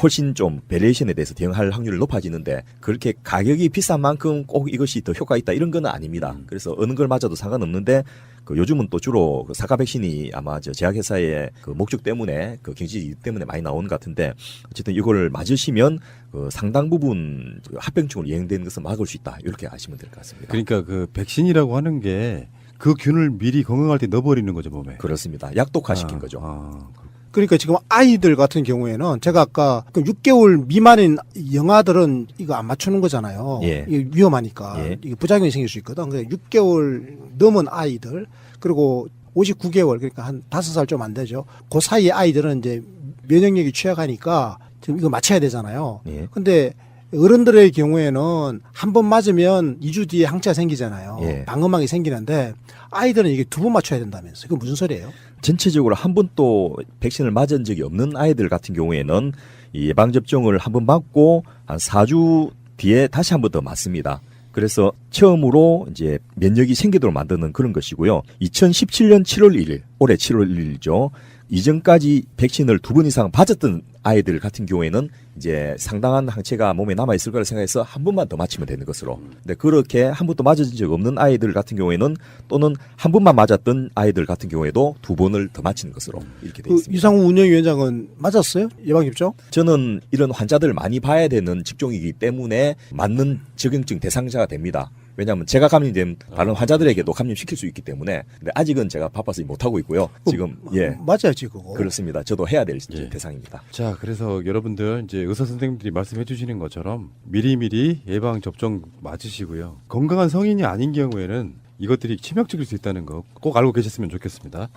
훨씬 좀 베리에이션에 대해서 대응할 확률이 높아지는데, 그렇게 가격이 비싼 만큼 꼭 이것이 더 효과 있다 이런 건 아닙니다. 그래서 어느 걸 맞아도 상관없는데, 요즘은 또 주로 그 4가 백신이 아마 제약회사의 그 목적 때문에, 그 경제이익 때문에 많이 나오는 것 같은데, 어쨌든 이걸 맞으시면 그 상당 부분 합병증으로 유행되는 것을 막을 수 있다, 이렇게 아시면 될 것 같습니다. 그러니까 그 백신이라고 하는 게 그 균을 미리 건강할 때 넣어버리는 거죠, 몸에. 그렇습니다. 약독화시킨 거죠. 그러니까 지금 아이들 같은 경우에는 제가 아까 6개월 미만인 영아들은 이거 안 맞추는 거잖아요. 예. 이게 위험하니까. 예. 이게 부작용이 생길 수 있거든. 그러니까 6개월 넘은 아이들, 그리고 59개월, 그러니까 한 5살 좀 안 되죠. 그 사이의 아이들은 이제 면역력이 취약하니까 지금 이거 맞춰야 되잖아요. 예. 근데 어른들의 경우에는 한 번 맞으면 2주 뒤에 항체가 생기잖아요. 예. 방어막이 생기는데 아이들은 이게 2번 맞춰야 된다면서. 그게 무슨 소리예요? 전체적으로 한 번도 백신을 맞은 적이 없는 아이들 같은 경우에는 이 예방접종을 한 번 맞고 한 4주 뒤에 다시 한 번 더 맞습니다. 그래서 처음으로 이제 면역이 생기도록 만드는 그런 것이고요. 2017년 7월 1일, 올해 7월 1일이죠. 이전까지 백신을 2번 이상 맞았던 아이들 같은 경우에는 이제 상당한 항체가 몸에 남아있을 거라 생각해서 한 번만 더 맞히면 되는 것으로. 근데 그렇게 한 번도 맞은 적 없는 아이들 같은 경우에는, 또는 한 번만 맞았던 아이들 같은 경우에도 2번을 더 맞히는 것으로 이렇게 되어 있습니다. 이상우 운영위원장은 맞았어요? 예방접종? 저는 이런 환자들을 많이 봐야 되는 직종이기 때문에 맞는 적응증 대상자가 됩니다. 왜냐하면 제가 감염되면 다른 환자들에게도 감염시킬 수 있기 때문에. 근데 아직은 제가 바빠서 못하고 있고요. 지금 맞아야지 그거. 그렇습니다. 저도 해야 될 대상입니다. 자, 그래서 여러분들 이제 의사 선생님들이 말씀해 주시는 것처럼 미리미리 예방 접종 맞으시고요. 건강한 성인이 아닌 경우에는 이것들이 치명적일 수 있다는 거 꼭 알고 계셨으면 좋겠습니다.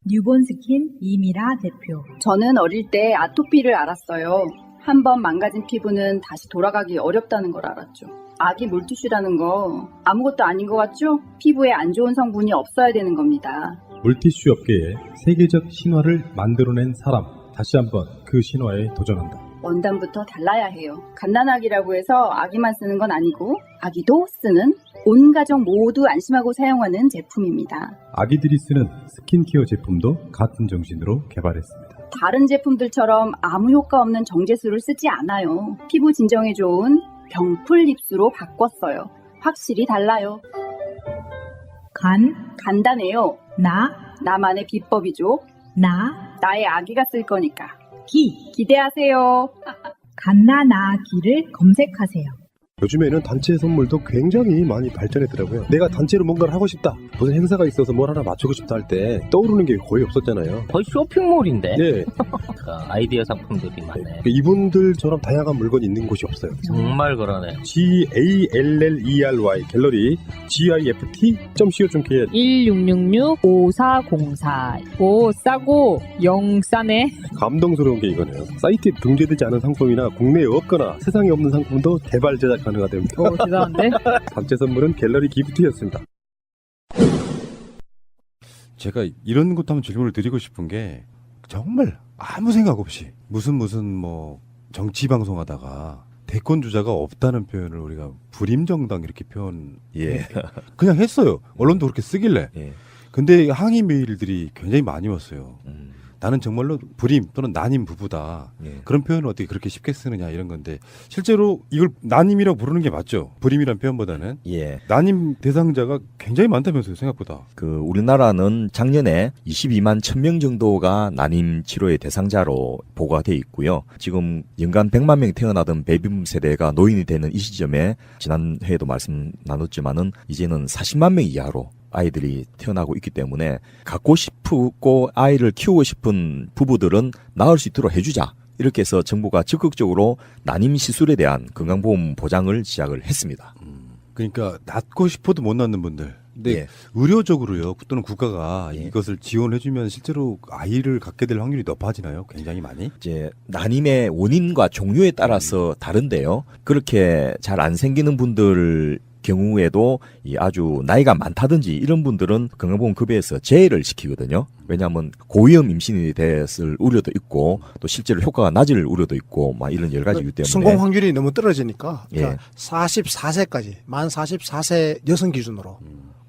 뉴본 스킨 이미라 대표. 저는 어릴 때 아토피를 알았어요. 한번 망가진 피부는 다시 돌아가기 어렵다는 걸 알았죠. 아기 물티슈라는 거 아무것도 아닌 것 같죠? 피부에 안 좋은 성분이 없어야 되는 겁니다. 물티슈 업계에 세계적 신화를 만들어낸 사람, 다시 한번 그 신화에 도전한다. 원단부터 달라야 해요. 갓난아기라고 해서 아기만 쓰는 건 아니고 아기도 쓰는, 온 가족 모두 안심하고 사용하는 제품입니다. 아기들이 쓰는 스킨케어 제품도 같은 정신으로 개발했습니다. 다른 제품들처럼 아무 효과 없는 정제수를 쓰지 않아요. 피부 진정에 좋은 병풀 립스로 바꿨어요. 확실히 달라요. 간단해요. 나만의 비법이죠. 나의 아기가 쓸 거니까. 기대하세요. 갓나나기를 검색하세요. 요즘에는 단체 선물도 굉장히 많이 발전했더라고요. 내가 단체로 뭔가를 하고 싶다, 무슨 행사가 있어서 뭘 하나 맞추고 싶다 할 때 떠오르는 게 거의 없었잖아요. 거의 쇼핑몰인데. 네. 아이디어 상품들이 많네. 이분들처럼 다양한 물건이 있는 곳이 없어요. 정말 그러네. GALLERY 갤러리 gift.co.kr 1666-5404. 오, 싸고 영싸네. 감동스러운 게 이거네요. 사이트에 등재되지 않은 상품이나 국내에 없거나 세상에 없는 상품도 개발 제작 가능하답니다. 대단한데? 단체 선물은 갤러리 기프트였습니다. 제가 이런 것도 한번 질문을 드리고 싶은 게, 정말 아무 생각 없이 무슨 뭐 정치 방송하다가 대권 주자가 없다는 표현을 우리가 불임정당 이렇게 표현 그냥 했어요. 언론도 그렇게 쓰길래. 근데 항의 메일들이 굉장히 많이 왔어요. 나는 정말로 불임 또는 난임 부부다. 예. 그런 표현을 어떻게 그렇게 쉽게 쓰느냐 이런 건데 실제로 이걸 난임이라고 부르는 게 맞죠. 불임이란 표현보다는. 예. 난임 대상자가 굉장히 많다면서요, 생각보다. 그 우리나라는 작년에 22만 1000명 정도가 난임 치료의 대상자로 보고가 돼 있고요. 지금 연간 100만 명 태어나던 베이비붐 세대가 노인이 되는 이 시점에 지난 회에도 말씀 나눴지만은 이제는 40만 명 이하로 아이들이 태어나고 있기 때문에 갖고 싶고 아이를 키우고 싶은 부부들은 낳을 수 있도록 해주자. 이렇게 해서 정부가 적극적으로 난임 시술에 대한 건강보험 보장을 시작을 했습니다. 그러니까 낳고 싶어도 못 낳는 분들. 근데 예. 의료적으로요 또는 국가가 이것을 지원해주면 실제로 아이를 갖게 될 확률이 높아지나요? 굉장히 많이? 이제 난임의 원인과 종류에 따라서 다른데요. 그렇게 잘 안 생기는 분들 경우에도 이 아주 나이가 많다든지 이런 분들은 건강보험 급여에서 제외를 시키거든요. 왜냐하면 고위험 임신이 됐을 우려도 있고 또 실제로 효과가 낮을 우려도 있고 막 이런 여러 가지 이유 때문에 성공 확률이 너무 떨어지니까 예. 그러니까 44세까지 만 44세 여성 기준으로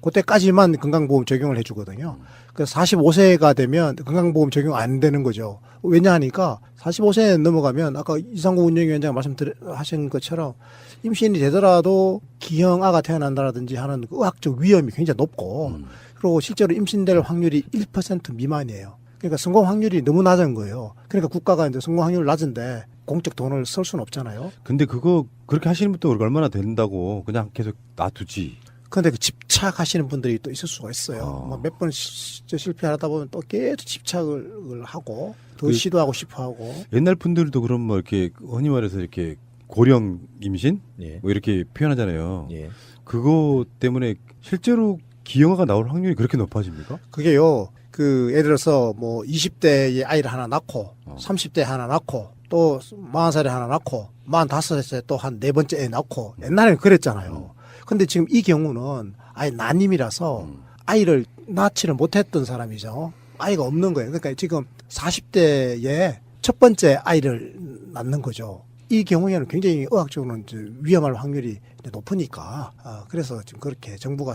그때까지만 건강보험 적용을 해주거든요. 그래서 45세가 되면 건강보험 적용 안 되는 거죠. 왜냐하니까 45세 넘어가면 아까 이상구 운영위원장 말씀하신 것처럼 임신이 되더라도 기형아가 태어난다든지 하는 그 의학적 위험이 굉장히 높고 그리고 실제로 임신될 확률이 1% 미만이에요. 그러니까 성공 확률이 너무 낮은 거예요. 그러니까 국가가 이제 성공 확률 낮은데 공적 돈을 쓸 수는 없잖아요. 근데 그거 그렇게 하시는 분도 얼마나 된다고 그냥 계속 놔두지. 그런데 그 집착하시는 분들이 또 있을 수가 있어요. 몇 번 실패하다 보면 또 계속 집착을 하고 더 시도하고 싶어하고. 옛날 분들도 그럼 뭐 이렇게 흔히 말해서 이렇게 고령 임신 예. 뭐 이렇게 표현하잖아요. 예. 그거 때문에 실제로 기형아가 나올 확률이 그렇게 높아집니까? 그게요. 그 예를 들어서 뭐 20대에 아이를 하나 낳고 30대 하나 낳고 또 40살에 하나 낳고 45살에 또 한 네 번째 애 낳고 옛날에는 그랬잖아요. 근데 지금 이 경우는 아예 난임이라서 아이를 낳지를 못했던 사람이죠. 아이가 없는 거예요. 그러니까 지금 40대에 첫 번째 아이를 낳는 거죠. 이 경우에는 굉장히 의학적으로는 이제 위험할 확률이 높으니까 그래서 지금 그렇게 정부가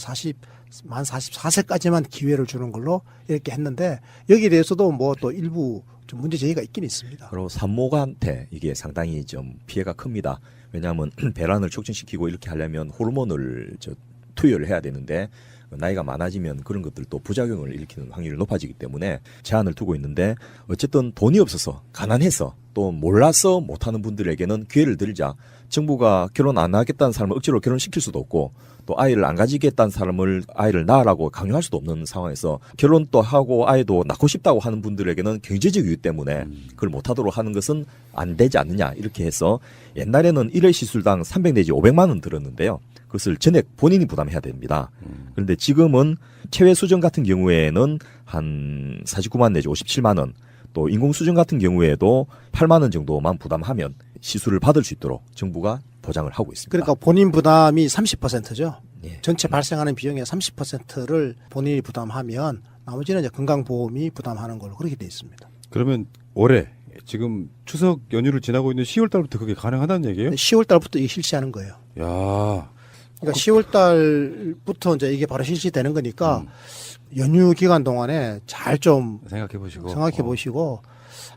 만 44세까지만 기회를 주는 걸로 이렇게 했는데 여기에 대해서도 뭐 또 일부 좀 문제 제기가 있긴 있습니다. 그리고 산모한테 이게 상당히 좀 피해가 큽니다. 왜냐하면 배란을 촉진시키고 이렇게 하려면 호르몬을 투여를 해야 되는데 나이가 많아지면 그런 것들도 부작용을 일으키는 확률이 높아지기 때문에 제한을 두고 있는데 어쨌든 돈이 없어서 가난해서 또 몰라서 못하는 분들에게는 기회를 드리자. 정부가 결혼 안 하겠다는 사람을 억지로 결혼시킬 수도 없고 또 아이를 안 가지겠다는 사람을 아이를 낳으라고 강요할 수도 없는 상황에서 결혼도 하고 아이도 낳고 싶다고 하는 분들에게는 경제적 이유 때문에 그걸 못하도록 하는 것은 안 되지 않느냐 이렇게 해서 옛날에는 1회 시술당 300 내지 500만 원 들었는데요. 그것을 전액 본인이 부담해야 됩니다. 그런데 지금은 체외 수정 같은 경우에는 한 49만 내지 57만 원, 또 인공수정 같은 경우에도 8만 원 정도만 부담하면 시술을 받을 수 있도록 정부가 보장을 하고 있습니다. 그러니까 본인 부담이 30%죠. 예. 전체 발생하는 비용의 30%를 본인이 부담하면 나머지는 이제 건강보험이 부담하는 걸로 그렇게 돼 있습니다. 그러면 올해 지금 추석 연휴를 지나고 있는 10월 달부터 그게 가능하다는 얘기예요? 10월 달부터 이게 실시하는 거예요. 야. 그러니까 10월 달부터 이제 이게 바로 실시되는 거니까 연휴 기간 동안에 잘 좀 생각해 보시고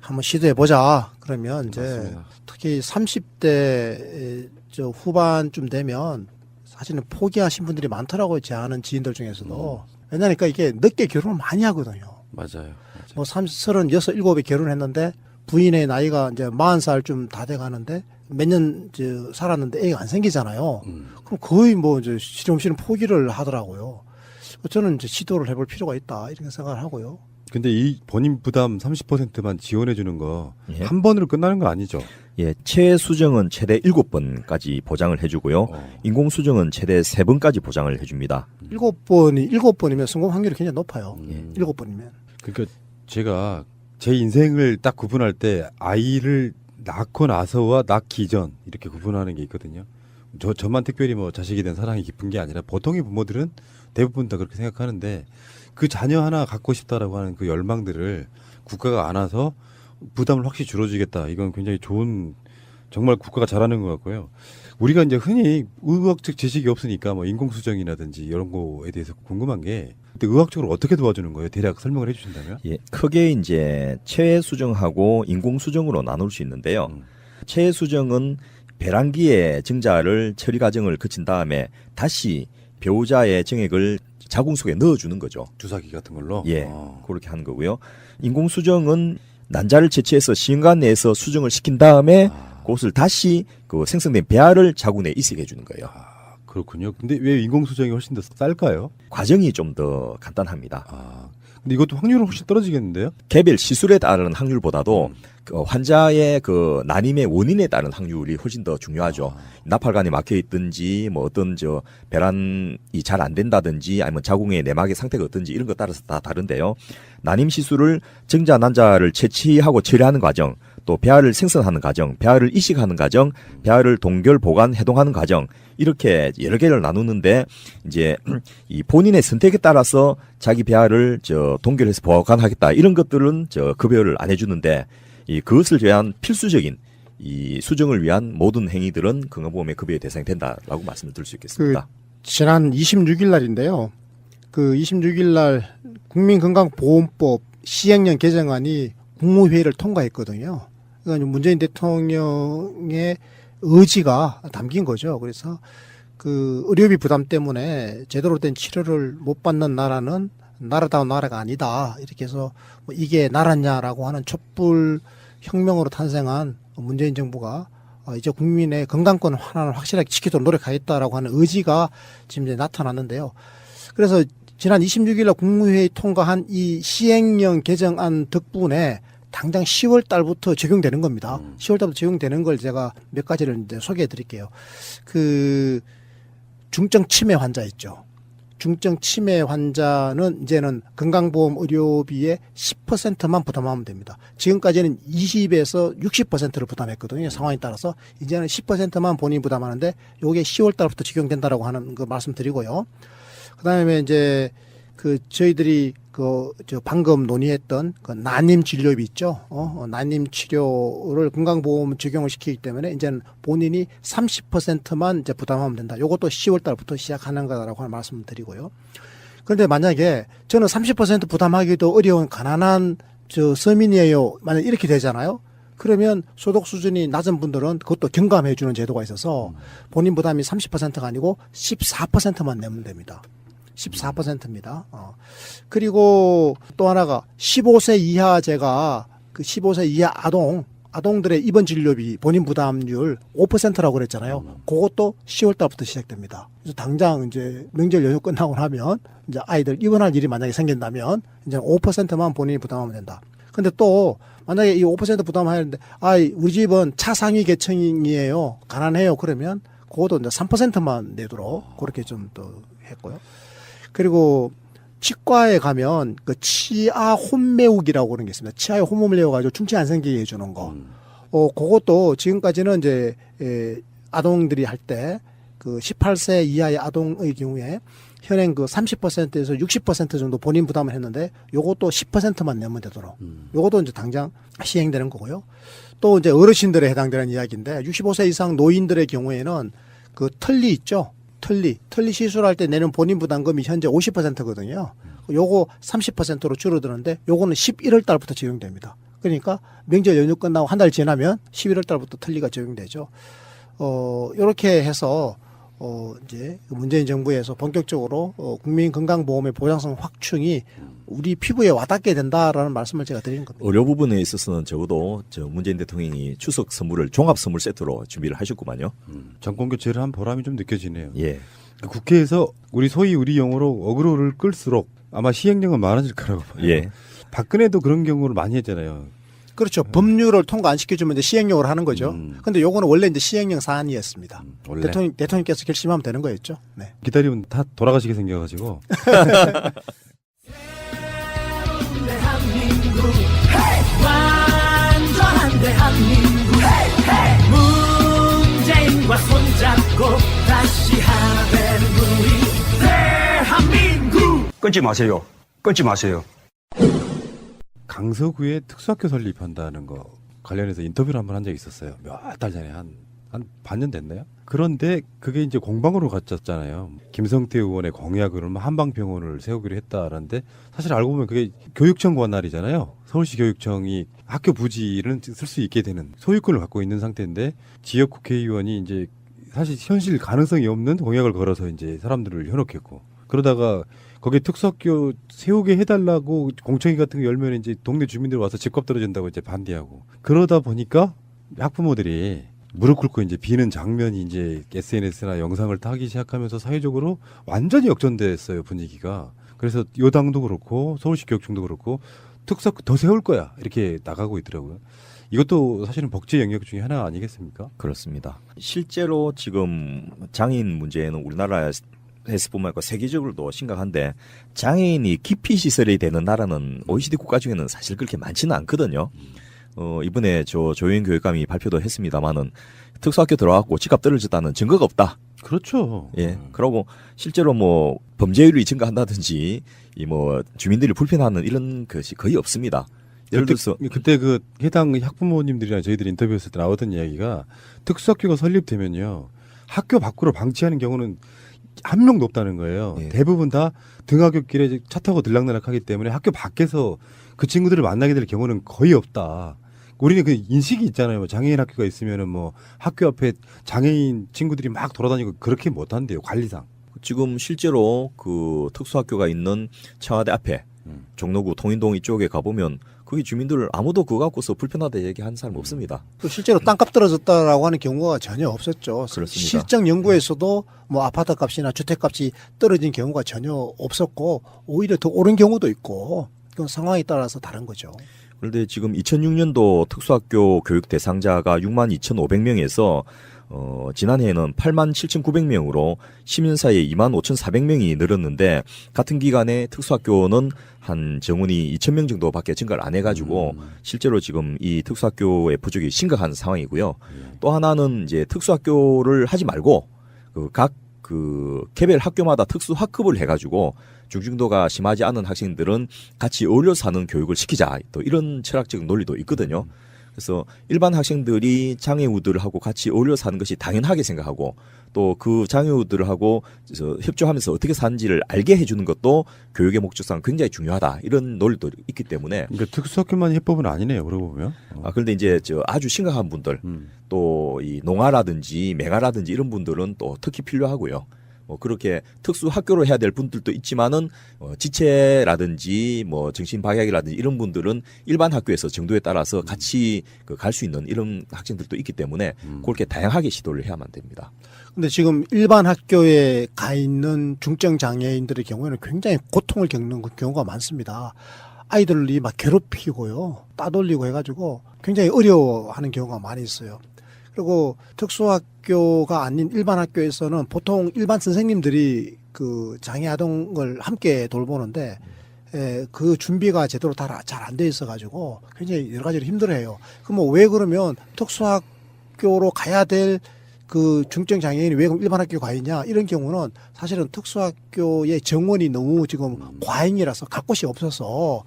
한번 시도해 보자. 그러면 이제 맞습니다. 특히 30대 후반쯤 되면 사실은 포기하신 분들이 많더라고요. 제 아는 지인들 중에서도. 왜냐니까 이게 늦게 결혼을 많이 하거든요. 맞아요. 뭐 36, 7에 결혼했는데 부인의 나이가 이제 40살쯤 다 돼 가는데 몇 년 살았는데 애가 안 생기잖아요. 그럼 거의 뭐 이제 실험실은 포기를 하더라고요. 저는 이제 시도를 해볼 필요가 있다 이렇게 생각을 하고요. 근데 이 본인 부담 30%만 지원해 주는 거 한 예. 번으로 끝나는 거 아니죠? 예, 체수정은 최대 7번까지 보장을 해주고요. 인공수정은 최대 3번까지 보장을 해줍니다. 7번이면 성공 확률이 굉장히 높아요. 7번이면. 그러니까 제가 제 인생을 딱 구분할 때 아이를 낳고 나서와 낳기 전 이렇게 구분하는 게 있거든요. 저만 특별히 뭐 자식에 대한 사랑이 깊은 게 아니라 보통의 부모들은 대부분 다 그렇게 생각하는데 그 자녀 하나 갖고 싶다라고 하는 그 열망들을 국가가 안아서 부담을 확실히 줄여주겠다. 이건 굉장히 좋은 정말 국가가 잘하는 것 같고요. 우리가 이제 흔히 의학적 지식이 없으니까 뭐 인공수정이라든지 이런 거에 대해서 궁금한 게 근데 의학적으로 어떻게 도와주는 거예요? 대략 설명을 해주신다면? 예, 크게 이제 체외 수정하고 인공 수정으로 나눌 수 있는데요. 체외 수정은 배란기의 증자를 처리 과정을 거친 다음에 다시 배우자의 정액을 자궁 속에 넣어주는 거죠. 주사기 같은 걸로? 예, 그렇게 하는 거고요. 인공 수정은 난자를 채취해서 시험관 내에서 수정을 시킨 다음에 그것을 다시 그 생성된 배알을 자궁 내에 이식해 주는 거예요. 그렇군요. 근데 왜 인공수정이 훨씬 더 쌀까요? 과정이 좀 더 간단합니다. 근데 이것도 확률은 훨씬 떨어지겠는데요? 개별 시술에 따른 확률보다도 그 환자의 그 난임의 원인에 따른 확률이 훨씬 더 중요하죠. 나팔관이 막혀 있든지 뭐 어떤 저 배란이 잘 안 된다든지 아니면 자궁의 내막의 상태가 어떤지 이런 것 따라서 다 다른데요. 난임 시술을 정자 난자를 채취하고 처리하는 과정, 또 배알을 생성하는 과정, 배알을 이식하는 과정, 배알을 동결 보관 해동하는 과정 이렇게 여러 개를 나누는데 이제 이 본인의 선택에 따라서 자기 배알을 저 동결해서 보관하겠다 이런 것들은 저 급여를 안 해주는데 이 그것을 위한 필수적인 이 수정을 위한 모든 행위들은 건강보험의 급여의 대상이 된다라고 말씀을 드릴 수 있겠습니다. 지난 26일 날인데요. 그 26일 날 국민건강보험법 시행령 개정안이 국무회의를 통과했거든요. 그러니까 문재인 대통령의 의지가 담긴 거죠. 그래서 그 의료비 부담 때문에 제대로 된 치료를 못 받는 나라는 나라다운 나라가 아니다. 이렇게 해서 뭐 이게 나라냐라고 하는 촛불 혁명으로 탄생한 문재인 정부가 이제 국민의 건강권 하나를 확실하게 지키도록 노력하겠다라고 하는 의지가 지금 이제 나타났는데요. 그래서 지난 26일 날 국무회의 통과한 이 시행령 개정안 덕분에 당장 10월 달부터 적용되는 겁니다. 10월 달부터 적용되는 걸 제가 몇 가지를 이제 소개해 드릴게요. 그 중증 치매 환자 있죠. 중증 치매 환자는 이제는 건강보험 의료비의 10%만 부담하면 됩니다. 지금까지는 20에서 60%를 부담했거든요. 상황에 따라서 이제는 10%만 본인이 부담하는데 요게 10월 달부터 적용된다라고 하는 거 말씀드리고요. 그다음에 이제 그 저희들이 저 방금 논의했던 그 난임 진료비 있죠. 난임 치료를 건강보험 적용을 시키기 때문에 이제는 본인이 30%만 이제 부담하면 된다. 요것도 10월 달부터 시작하는 거다라고 하는 말씀을 드리고요. 그런데 만약에 저는 30% 부담하기도 어려운 가난한 저 서민이에요. 만약 이렇게 되잖아요. 그러면 소득 수준이 낮은 분들은 그것도 경감해 주는 제도가 있어서 본인 부담이 30%가 아니고 14%만 내면 됩니다. 14%입니다. 그리고 또 하나가 15세 이하제가 그 15세 이하 아동들의 입원 진료비 본인 부담률 5%라고 그랬잖아요. 그것도 10월 달부터 시작됩니다. 그래서 당장 이제 명절 연휴 끝나고 나면 이제 아이들 입원할 일이 만약에 생긴다면 이제 5%만 본인이 부담하면 된다. 근데 또 만약에 이 5% 부담하는데 우리 집은 차상위 계층이에요. 가난해요. 그러면 그것도 이제 3%만 내도록 그렇게 좀 또 했고요. 그리고 치과에 가면 그 치아 홈매우기라고 그런 게 있습니다. 치아에 홈을 내어가지고 충치 안 생기게 해주는 거. 그것도 지금까지는 이제 아동들이 할 때 그 18세 이하의 아동의 경우에 현행 그 30%에서 60% 정도 본인 부담을 했는데 요것도 10%만 내면 되도록. 요것도 이제 당장 시행되는 거고요. 또 이제 어르신들에 해당되는 이야기인데 65세 이상 노인들의 경우에는 그 털리 있죠. 털리 시술할 때 내는 본인 부담금이 현재 50%거든요. 요거 30%로 줄어드는데 요거는 11월 달부터 적용됩니다. 그러니까 명절 연휴 끝나고 한 달 지나면 11월 달부터 털리가 적용되죠. 요렇게 해서 이제 문재인 정부에서 본격적으로 국민건강보험의 보장성 확충이 우리 피부에 와닿게 된다라는 말씀을 제가 드리는 겁니다. 의료 부분에 있어서는 적어도 저 문재인 대통령이 추석 선물을 종합 선물 세트로 준비를 하셨구만요. 정권 교체를 한 보람이 좀 느껴지네요. 예. 국회에서 우리 영어로 어그로를 끌수록 아마 시행령은 많아질 거라고 봐요. 예. 박근혜도 그런 경우를 많이 했잖아요. 그렇죠. 법률을 통과 안 시켜주면 이제 시행령을 하는 거죠. 근데 요거는 원래 이제 시행령 사안이었습니다. 원래. 대통령께서 결심하면 되는 거였죠. 네. 기다리면 다 돌아가시게 생겨가지고. 완전한 대한민국 문재인과 손잡고 다시 하는 우리 대한민국. 끊지 마세요. 끊지 마세요. 강서구에 특수학교 설립한다는 거 관련해서 인터뷰를 한번 한 적이 있었어요. 몇 달 전에 한 반년 됐나요? 그런데 그게 이제 공방으로 갔었잖아요. 김성태 의원의 공약으로 한방병원을 세우기로 했다라는데 사실 알고 보면 그게 교육청 관할이잖아요. 서울시 교육청이 학교 부지를 쓸 수 있게 되는 소유권을 갖고 있는 상태인데 지역 국회의원이 이제 사실 현실 가능성이 없는 공약을 걸어서 이제 사람들을 현혹했고 그러다가 거기에 특수학교 세우게 해달라고 공청회 같은 거 열면 이제 동네 주민들 와서 집값 떨어진다고 이제 반대하고 그러다 보니까 학부모들이 무릎 꿇고 이제 비는 장면이 이제 SNS나 영상을 타기 시작하면서 사회적으로 완전히 역전됐어요, 분위기가. 그래서 여당도 그렇고 서울시 교육청도 그렇고 특수학교 더 세울 거야 이렇게 나가고 있더라고요. 이것도 사실은 복지 영역 중에 하나 아니겠습니까? 그렇습니다. 실제로 지금 장애인 문제는 우리나라에서 뿐만 아니라 세계적으로도 심각한데 장애인이 기피 시설이 되는 나라는 OECD 국가 중에는 사실 그렇게 많지는 않거든요. 이번에 조영 교육감이 발표도 했습니다만은 특수학교 들어갔고 집값 떨어졌다는 증거가 없다. 그렇죠. 예. 그러고 실제로 뭐 범죄율이 증가한다든지 이 뭐 주민들이 불편하는 이런 것이 거의 없습니다. 예를 들어서 그때 그 해당 학부모님들이랑 저희들이 인터뷰했을 때 나오던 이야기가 특수학교가 설립되면요 학교 밖으로 방치하는 경우는 한 명도 없다는 거예요. 예. 대부분 다 등하굣길에 차 타고 들락날락하기 때문에 학교 밖에서 그 친구들을 만나게 될 경우는 거의 없다. 우리는 그 인식이 있잖아요. 장애인 학교가 있으면은 뭐 학교 앞에 장애인 친구들이 막 돌아다니고 그렇게 못한대요. 관리상. 지금 실제로 그 특수학교가 있는 청와대 앞에 종로구 통인동 이쪽에 가보면 거기 주민들 아무도 그거 갖고서 불편하다 얘기하는 사람 없습니다. 또 실제로 땅값 떨어졌다라고 하는 경우가 전혀 없었죠. 그렇습니다. 실정 연구에서도 뭐 아파트 값이나 주택 값이 떨어진 경우가 전혀 없었고 오히려 더 오른 경우도 있고 그건 상황에 따라서 다른 거죠. 그런데 지금 2006년도 특수학교 교육 대상자가 62,500명에서 지난해에는 87,900명으로 10년 사이에 25,400명이 늘었는데 같은 기간에 특수학교는 한 정원이 2,000명 정도밖에 증가를 안 해가지고 실제로 지금 이 특수학교의 부족이 심각한 상황이고요. 또 하나는 이제 특수학교를 하지 말고 각 개별 학교마다 특수학급을 해가지고 중증도가 심하지 않은 학생들은 같이 어울려 사는 교육을 시키자. 또 이런 철학적 논리도 있거든요. 그래서 일반 학생들이 장애우들하고 같이 어울려 사는 것이 당연하게 생각하고 또 그 장애우들하고 협조하면서 어떻게 사는지를 알게 해주는 것도 교육의 목적상 굉장히 중요하다. 이런 논리도 있기 때문에. 그러니까 특수학교만 해법은 아니네요. 그러고 보면. 그런데 이제 아주 심각한 분들 또 이 농아라든지 맹아라든지 이런 분들은 또 특히 필요하고요. 뭐 그렇게 특수 학교로 해야 될 분들도 있지만은 지체라든지 뭐 정신 박약이라든지 이런 분들은 일반 학교에서 정도에 따라서 같이 갈 수 있는 이런 학생들도 있기 때문에 그렇게 다양하게 시도를 해야만 됩니다. 근데 지금 일반 학교에 가 있는 중증 장애인들의 경우에는 굉장히 고통을 겪는 경우가 많습니다. 아이들이 막 괴롭히고요, 따돌리고 해가지고 굉장히 어려워하는 경우가 많이 있어요. 그리고 특수학교가 아닌 일반 학교에서는 보통 일반 선생님들이 그 장애 아동을 함께 돌보는데 그 준비가 제대로 잘 안 돼 있어 가지고 굉장히 여러 가지로 힘들어해요. 그럼 왜 그러면 특수학교로 가야 될 그 중증 장애인이 왜 일반 학교 가 있냐 이런 경우는 사실은 특수학교의 정원이 너무 지금 과잉이라서 갈 곳이 없어서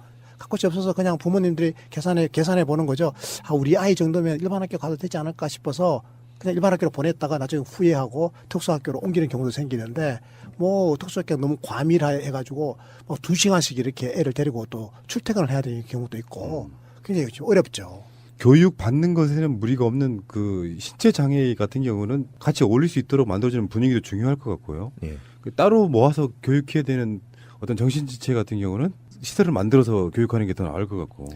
그냥 부모님들이 계산해 보는 거죠. 우리 아이 정도면 일반 학교 가도 되지 않을까 싶어서 그냥 일반 학교로 보냈다가 나중에 후회하고 특수학교로 옮기는 경우도 생기는데 뭐 특수학교가 너무 과밀해가지고 뭐 2시간씩 이렇게 애를 데리고 또 출퇴근을 해야 되는 경우도 있고 굉장히 어렵죠. 교육 받는 것에는 무리가 없는 그 신체 장애 같은 경우는 같이 어울릴 수 있도록 만들어주는 분위기도 중요할 것 같고요. 예. 따로 모아서 교육해야 되는 어떤 정신지체 같은 경우는 시설을 만들어서 교육하는 게 더 나을 것 같고.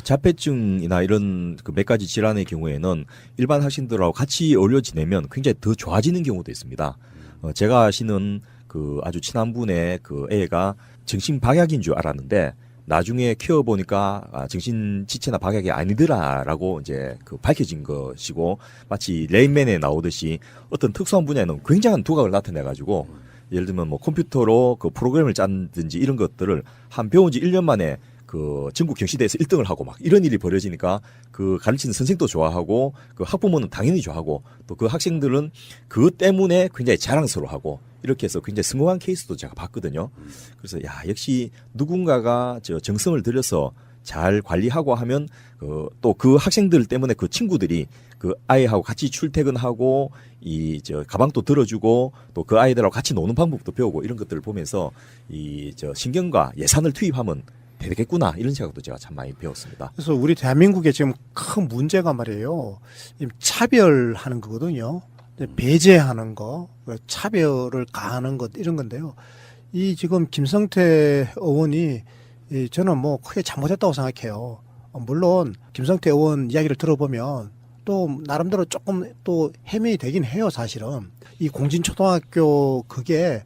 자폐증이나 이런 그 몇 가지 질환의 경우에는 일반 학생들하고 같이 어울려 지내면 굉장히 더 좋아지는 경우도 있습니다. 제가 아시는 그 아주 친한 분의 그 애가 정신 박약인 줄 알았는데 나중에 키워보니까 정신 지체나 박약이 아니더라라고 이제 그 밝혀진 것이고 마치 레인맨에 나오듯이 어떤 특수한 분야에는 굉장한 두각을 나타내가지고 예를 들면 뭐 컴퓨터로 그 프로그램을 짠든지 이런 것들을 배운 지 1년 만에 그 전국 경시대에서 1등을 하고 막 이런 일이 벌어지니까 그 가르치는 선생도 좋아하고 그 학부모는 당연히 좋아하고 또 그 학생들은 그것 때문에 굉장히 자랑스러워하고 이렇게 해서 굉장히 성공한 케이스도 제가 봤거든요. 그래서 역시 누군가가 정성을 들여서 잘 관리하고 하면 또 그 학생들 때문에 그 친구들이 그 아이하고 같이 출퇴근하고 가방도 들어주고 또 그 아이들하고 같이 노는 방법도 배우고 이런 것들을 보면서 신경과 예산을 투입하면 되겠구나 이런 생각도 제가 참 많이 배웠습니다. 그래서 우리 대한민국의 지금 큰 문제가 말이에요. 차별하는 거거든요. 배제하는 거, 차별을 가하는 것 이런 건데요. 이 지금 김성태 의원이 저는 뭐 크게 잘못했다고 생각해요. 물론 김성태 의원 이야기를 들어보면 또 나름대로 조금 또 해명이 되긴 해요. 사실은 이 공진초등학교 그게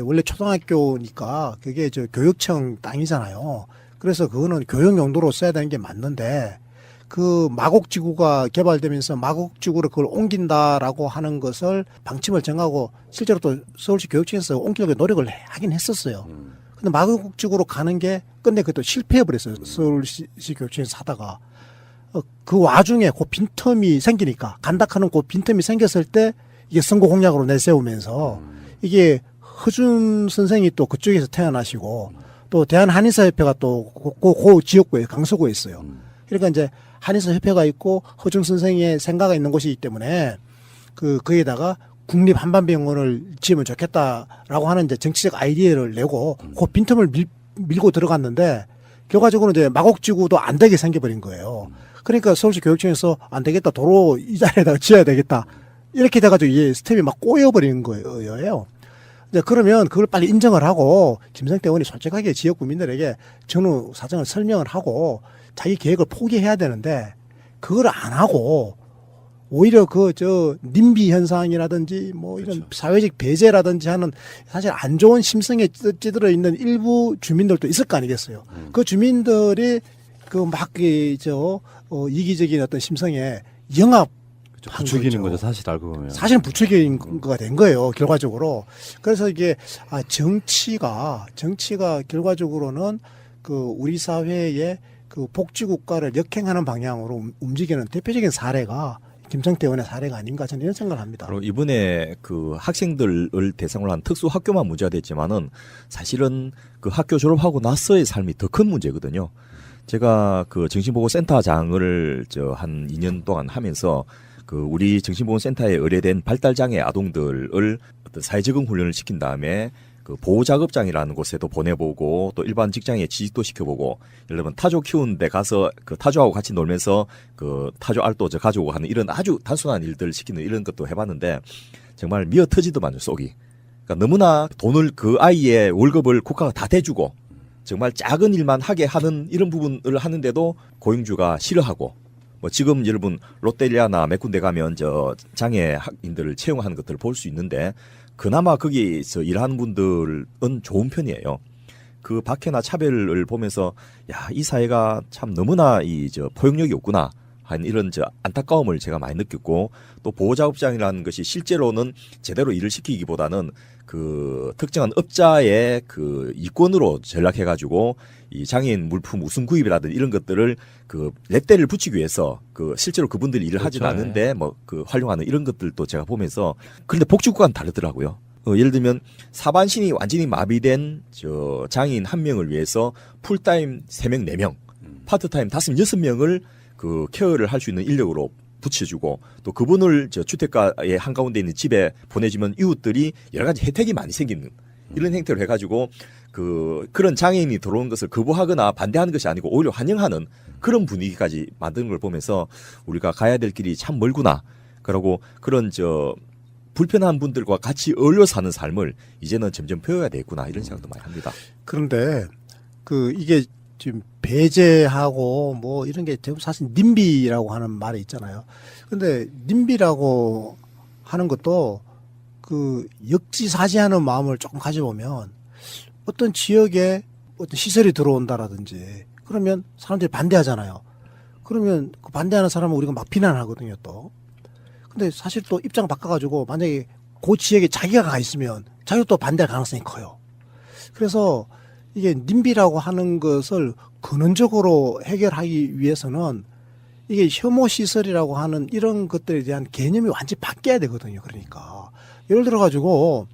원래 초등학교니까 그게 교육청 땅이잖아요. 그래서 그거는 교육 용도로 써야 되는 게 맞는데 그 마곡지구가 개발되면서 마곡지구로 그걸 옮긴다라고 하는 것을 방침을 정하고 실제로 또 서울시 교육청에서 옮기려고 노력을 하긴 했었어요. 근데 마곡지구로 가는 게 끝내 그것도 실패해버렸어요. 서울시 교육청에서 하다가. 그 와중에 그 빈틈이 생기니까 간다하는 그 빈틈이 생겼을 때 이게 선거 공약으로 내세우면서 이게 허준 선생이 또 그쪽에서 태어나시고 또 대한한의사협회가 또 그 지역구에 강서구에 있어요. 그러니까 이제 한의사협회가 있고 허준 선생의 생각이 있는 곳이기 때문에 거기에다가 국립한반병원을 지으면 좋겠다라고 하는 이제 정치적 아이디어를 내고 그 빈틈을 밀고 들어갔는데 결과적으로 이제 마곡지구도 안 되게 생겨버린 거예요. 그러니까 서울시 교육청에서 안 되겠다. 도로 이 자리에다가 지어야 되겠다. 이렇게 돼가지고 이 스텝이 막 꼬여버리는 거예요. 이제 그러면 그걸 빨리 인정을 하고 김성태 의원이 솔직하게 지역 구민들에게 전후 사정을 설명을 하고 자기 계획을 포기해야 되는데 그걸 안 하고 오히려 님비 현상이라든지 뭐 이런 사회적 배제라든지 하는 사실 안 좋은 심성에 찌들어 있는 일부 주민들도 있을 거 아니겠어요. 그 주민들이 이기적인 어떤 심성에 영합 부추기는 거죠. 사실 알고 보면. 사실은 부추긴 거가 된 거예요. 결과적으로. 그래서 이게 정치가 결과적으로는 우리 사회의 복지국가를 역행하는 방향으로 움직이는 대표적인 사례가 김성태 의원의 사례가 아닌가 저는 이런 생각을 합니다. 그리고 이번에 학생들을 대상으로 한 특수 학교만 문제가 됐지만은 사실은 그 학교 졸업하고 나서의 삶이 더 큰 문제거든요. 제가 정신보호센터장을 한 2년 동안 하면서 우리 정신보호센터에 의뢰된 발달장애 아동들을 어떤 사회적응 훈련을 시킨 다음에 보호작업장이라는 곳에도 보내보고 또 일반 직장에 취직도 시켜보고 예를 들면 타조 키우는 데 가서 타조하고 같이 놀면서 타조 알도 가져오고 하는 이런 아주 단순한 일들을 시키는 이런 것도 해봤는데 정말 미어 터지더만요 속이. 그러니까 너무나 돈을 그 아이의 월급을 국가가 다 대주고 정말 작은 일만 하게 하는 이런 부분을 하는데도 고용주가 싫어하고 지금 여러분 롯데리아나 몇 군데 가면 장애인들을 채용하는 것들을 볼 수 있는데 그나마 거기서 일하는 분들은 좋은 편이에요. 그 박해나 차별을 보면서 이 사회가 참 너무나 포용력이 없구나 하는 이런 안타까움을 제가 많이 느꼈고 또 보호작업장이라는 것이 실제로는 제대로 일을 시키기보다는 특정한 업자의 이권으로 전락해가지고 이 장애인 물품 우선 구입이라든지 이런 것들을 렛대를 붙이기 위해서 실제로 그분들이 일을 하진 않는데 활용하는 이런 것들도 제가 보면서 그런데 복지국가는 다르더라고요. 예를 들면 사반신이 완전히 마비된 장애인 1명을 위해서 풀타임 3명, 4명, 파트타임 5, 6명을 케어를 할 수 있는 인력으로 붙여주고 또 그분을 주택가의 한가운데 있는 집에 보내주면 이웃들이 여러 가지 혜택이 많이 생기는 이런 행태를 해가지고 그런 장애인이 들어오는 것을 거부하거나 반대하는 것이 아니고 오히려 환영하는 그런 분위기까지 만드는 걸 보면서 우리가 가야 될 길이 참 멀구나. 그러고 그런 불편한 분들과 같이 어울려 사는 삶을 이제는 점점 배워야 되겠구나 이런 생각도 많이 합니다. 그런데 이게 지금 배제하고 뭐 이런 게 사실 님비라고 하는 말이 있잖아요. 근데 님비라고 하는 것도 역지사지하는 마음을 조금 가져보면 어떤 지역에 어떤 시설이 들어온다라든지 그러면 사람들이 반대하잖아요. 그러면 반대하는 사람은 우리가 막 비난하거든요 또. 근데 사실 또 입장 바꿔가지고 만약에 그 지역에 자기가 가 있으면 자기도 또 반대할 가능성이 커요. 그래서 이게 님비라고 하는 것을 근원적으로 해결하기 위해서는 이게 혐오 시설이라고 하는 이런 것들에 대한 개념이 완전히 바뀌어야 되거든요. 그러니까 예를 들어 가지고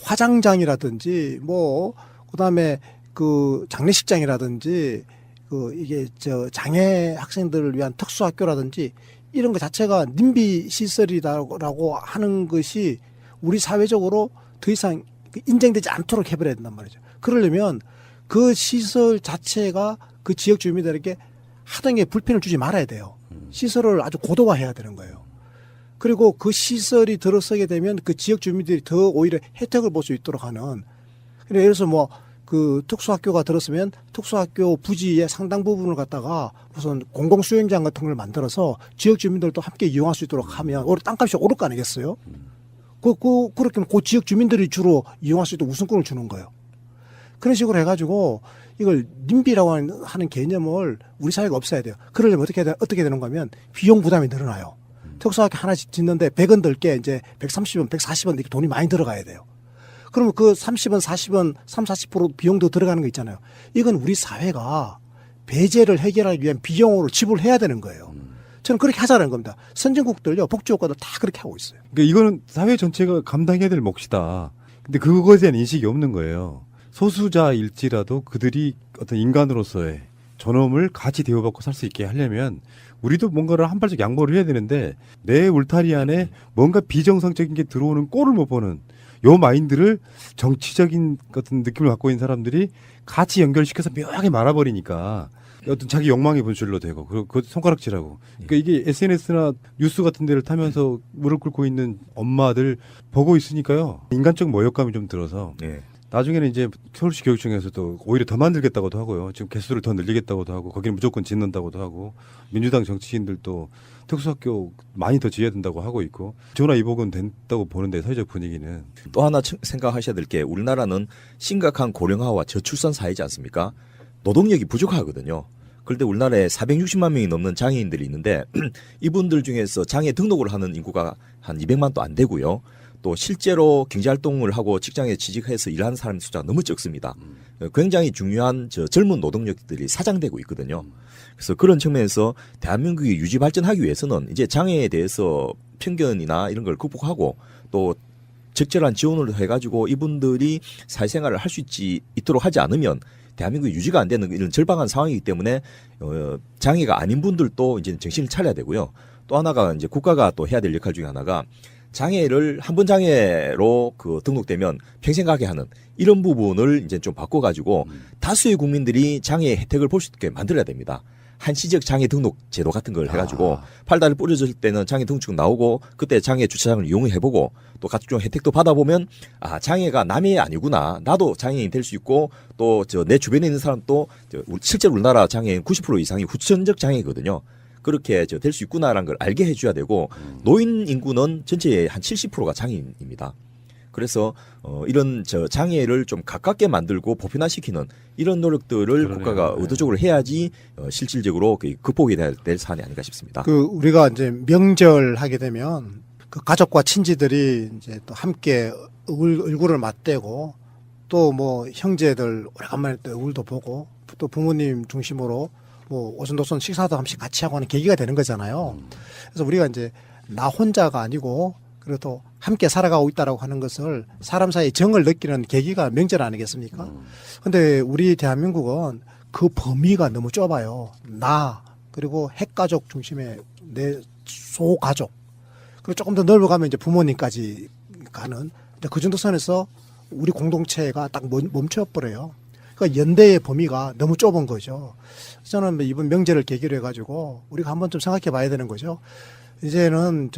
화장장이라든지 그다음에 장례식장이라든지 이게 장애 학생들을 위한 특수학교라든지 이런 것 자체가 님비 시설이라고 하는 것이 우리 사회적으로 더 이상 인정되지 않도록 해버려야 된단 말이죠. 그러려면 그 시설 자체가 그 지역 주민들에게 하등의 불편을 주지 말아야 돼요. 시설을 아주 고도화해야 되는 거예요. 그리고 그 시설이 들어서게 되면 그 지역 주민들이 더 오히려 혜택을 볼 수 있도록 하는. 예를 들어서 뭐 그 특수학교가 들었으면 특수학교 부지의 상당 부분을 갖다가 무슨 공공수영장 같은 걸 만들어서 지역 주민들도 함께 이용할 수 있도록 하면 땅값이 오를 거 아니겠어요? 그렇게 하면 그 지역 주민들이 주로 이용할 수 있도록 우선권을 주는 거예요. 그런 식으로 해가지고 이걸 님비라고 하는 개념을 우리 사회가 없애야 돼요. 그러려면 어떻게 되는가 하면 비용 부담이 늘어나요. 특수학교 하나씩 짓는데 100원 들 게 이제 130원, 140원 이렇게 돈이 많이 들어가야 돼요. 그러면 그 30원, 40원, 40% 비용도 들어가는 거 있잖아요. 이건 우리 사회가 배제를 해결하기 위한 비용으로 지불해야 되는 거예요. 저는 그렇게 하자는 겁니다. 선진국들요, 복지국가들 다 그렇게 하고 있어요. 그러니까 이거는 사회 전체가 감당해야 될 몫이다. 근데 그거에 대한 인식이 없는 거예요. 소수자일지라도 그들이 어떤 인간으로서의 존엄을 같이 대우받고 살 수 있게 하려면 우리도 뭔가를 한 발짝 양보를 해야 되는데 내 울타리 안에 뭔가 비정상적인 게 들어오는 꼴을 못 보는 요 마인드를 정치적인 같은 느낌을 갖고 있는 사람들이 같이 연결시켜서 묘하게 말아버리니까 어떤 자기 욕망의 분출로 되고 그리고 그 손가락질하고 그러니까 이게 SNS나 뉴스 같은 데를 타면서 무릎 꿇고 있는 엄마들 보고 있으니까요. 인간적 모욕감이 좀 들어서 나중에는 이제 서울시 교육청에서도 오히려 더 만들겠다고도 하고요. 지금 개수를 더 늘리겠다고도 하고 거기는 무조건 짓는다고도 하고 민주당 정치인들도 특수학교 많이 더 지어야 된다고 하고 있고 전화 이복은 된다고 보는데 사회적 분위기는 또 하나 생각하셔야 될 게 우리나라는 심각한 고령화와 저출산 사회지 않습니까? 노동력이 부족하거든요. 그런데 우리나라에 460만 명이 넘는 장애인들이 있는데 이분들 중에서 장애 등록을 하는 인구가 한 200만도 안 되고요. 또 실제로 경제활동을 하고 직장에 취직해서 일하는 사람 숫자가 너무 적습니다. 굉장히 중요한 젊은 노동력들이 사장되고 있거든요. 그래서 그런 측면에서 대한민국이 유지 발전하기 위해서는 이제 장애에 대해서 편견이나 이런 걸 극복하고 또 적절한 지원을 해가지고 이분들이 사회생활을 할 수 있도록 하지 않으면 대한민국이 유지가 안 되는 이런 절박한 상황이기 때문에 장애가 아닌 분들도 이제 정신을 차려야 되고요. 또 하나가 이제 국가가 또 해야 될 역할 중에 하나가 장애를 한 번 장애로 등록되면 평생 가게 하는 이런 부분을 이제 좀 바꿔가지고 다수의 국민들이 장애의 혜택을 볼 수 있게 만들어야 됩니다. 한시적 장애 등록 제도 같은 걸 해가지고 팔다리 부러질 때는 장애 등록증 나오고 그때 장애 주차장을 이용해보고 또 각종 혜택도 받아보면 장애가 남의 아니구나. 나도 장애인 될 수 있고 또 내 주변에 있는 사람도 실제로 우리나라 장애인 90% 이상이 후천적 장애거든요. 그렇게 될 수 있구나라는 걸 알게 해줘야 되고 노인 인구는 전체의 한 70%가 장애인입니다. 그래서 이런 장애를 좀 가깝게 만들고 보편화시키는 이런 노력들을 국가가 의도적으로 해야지 실질적으로 극복이 될 사안이 아닌가 싶습니다. 우리가 이제 명절 하게 되면 그 가족과 친지들이 이제 또 함께 얼굴을 맞대고 또 뭐 형제들 오래간만에 또 얼굴도 보고 또 부모님 중심으로 뭐 오순도순 식사도 한씩 같이 하고 하는 계기가 되는 거잖아요. 그래서 우리가 이제 나 혼자가 아니고 그래도 함께 살아가고 있다라고 하는 것을 사람 사이에 정을 느끼는 계기가 명절 아니겠습니까? 근데 우리 대한민국은 그 범위가 너무 좁아요. 나 그리고 핵가족 중심의 내 소가족 그리고 조금 더 넓어가면 이제 부모님까지 가는 그 정도 선에서 우리 공동체가 딱 멈춰버려요. 그러니까 연대의 범위가 너무 좁은 거죠. 저는 이번 명절을 계기로 해가지고 우리가 한번 좀 생각해 봐야 되는 거죠. 이제는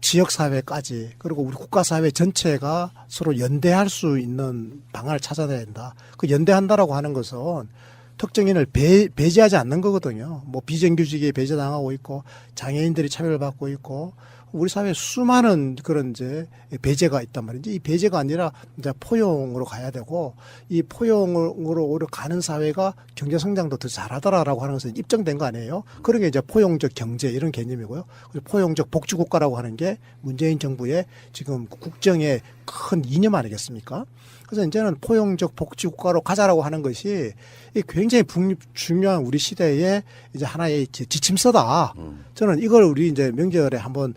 지역사회까지 그리고 우리 국가사회 전체가 서로 연대할 수 있는 방안을 찾아내야 된다. 그 연대한다라고 하는 것은 특정인을 배제하지 않는 거거든요. 뭐 비정규직에 배제당하고 있고 장애인들이 차별받고 있고 우리 사회에 수많은 그런 이제 배제가 있단 말이지. 이 배제가 아니라 이제 포용으로 가야 되고 이 포용으로 오히려 가는 사회가 경제 성장도 더 잘하더라라고 하는 것은 입증된 거 아니에요. 그런 게 이제 포용적 경제 이런 개념이고요. 포용적 복지국가라고 하는 게 문재인 정부의 지금 국정의 큰 이념 아니겠습니까? 그래서 이제는 포용적 복지국가로 가자라고 하는 것이 굉장히 중요한 우리 시대의 이제 하나의 지침서다. 저는 이걸 우리 이제 명절에 한번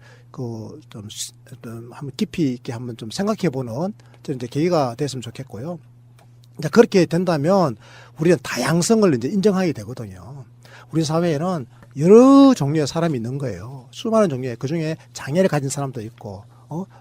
한번 깊이 있게 한번 좀 생각해 보는 이제 계기가 됐으면 좋겠고요. 이제 그렇게 된다면 우리는 다양성을 이제 인정하게 되거든요. 우리 사회에는 여러 종류의 사람이 있는 거예요. 수많은 종류의 그 중에 장애를 가진 사람도 있고,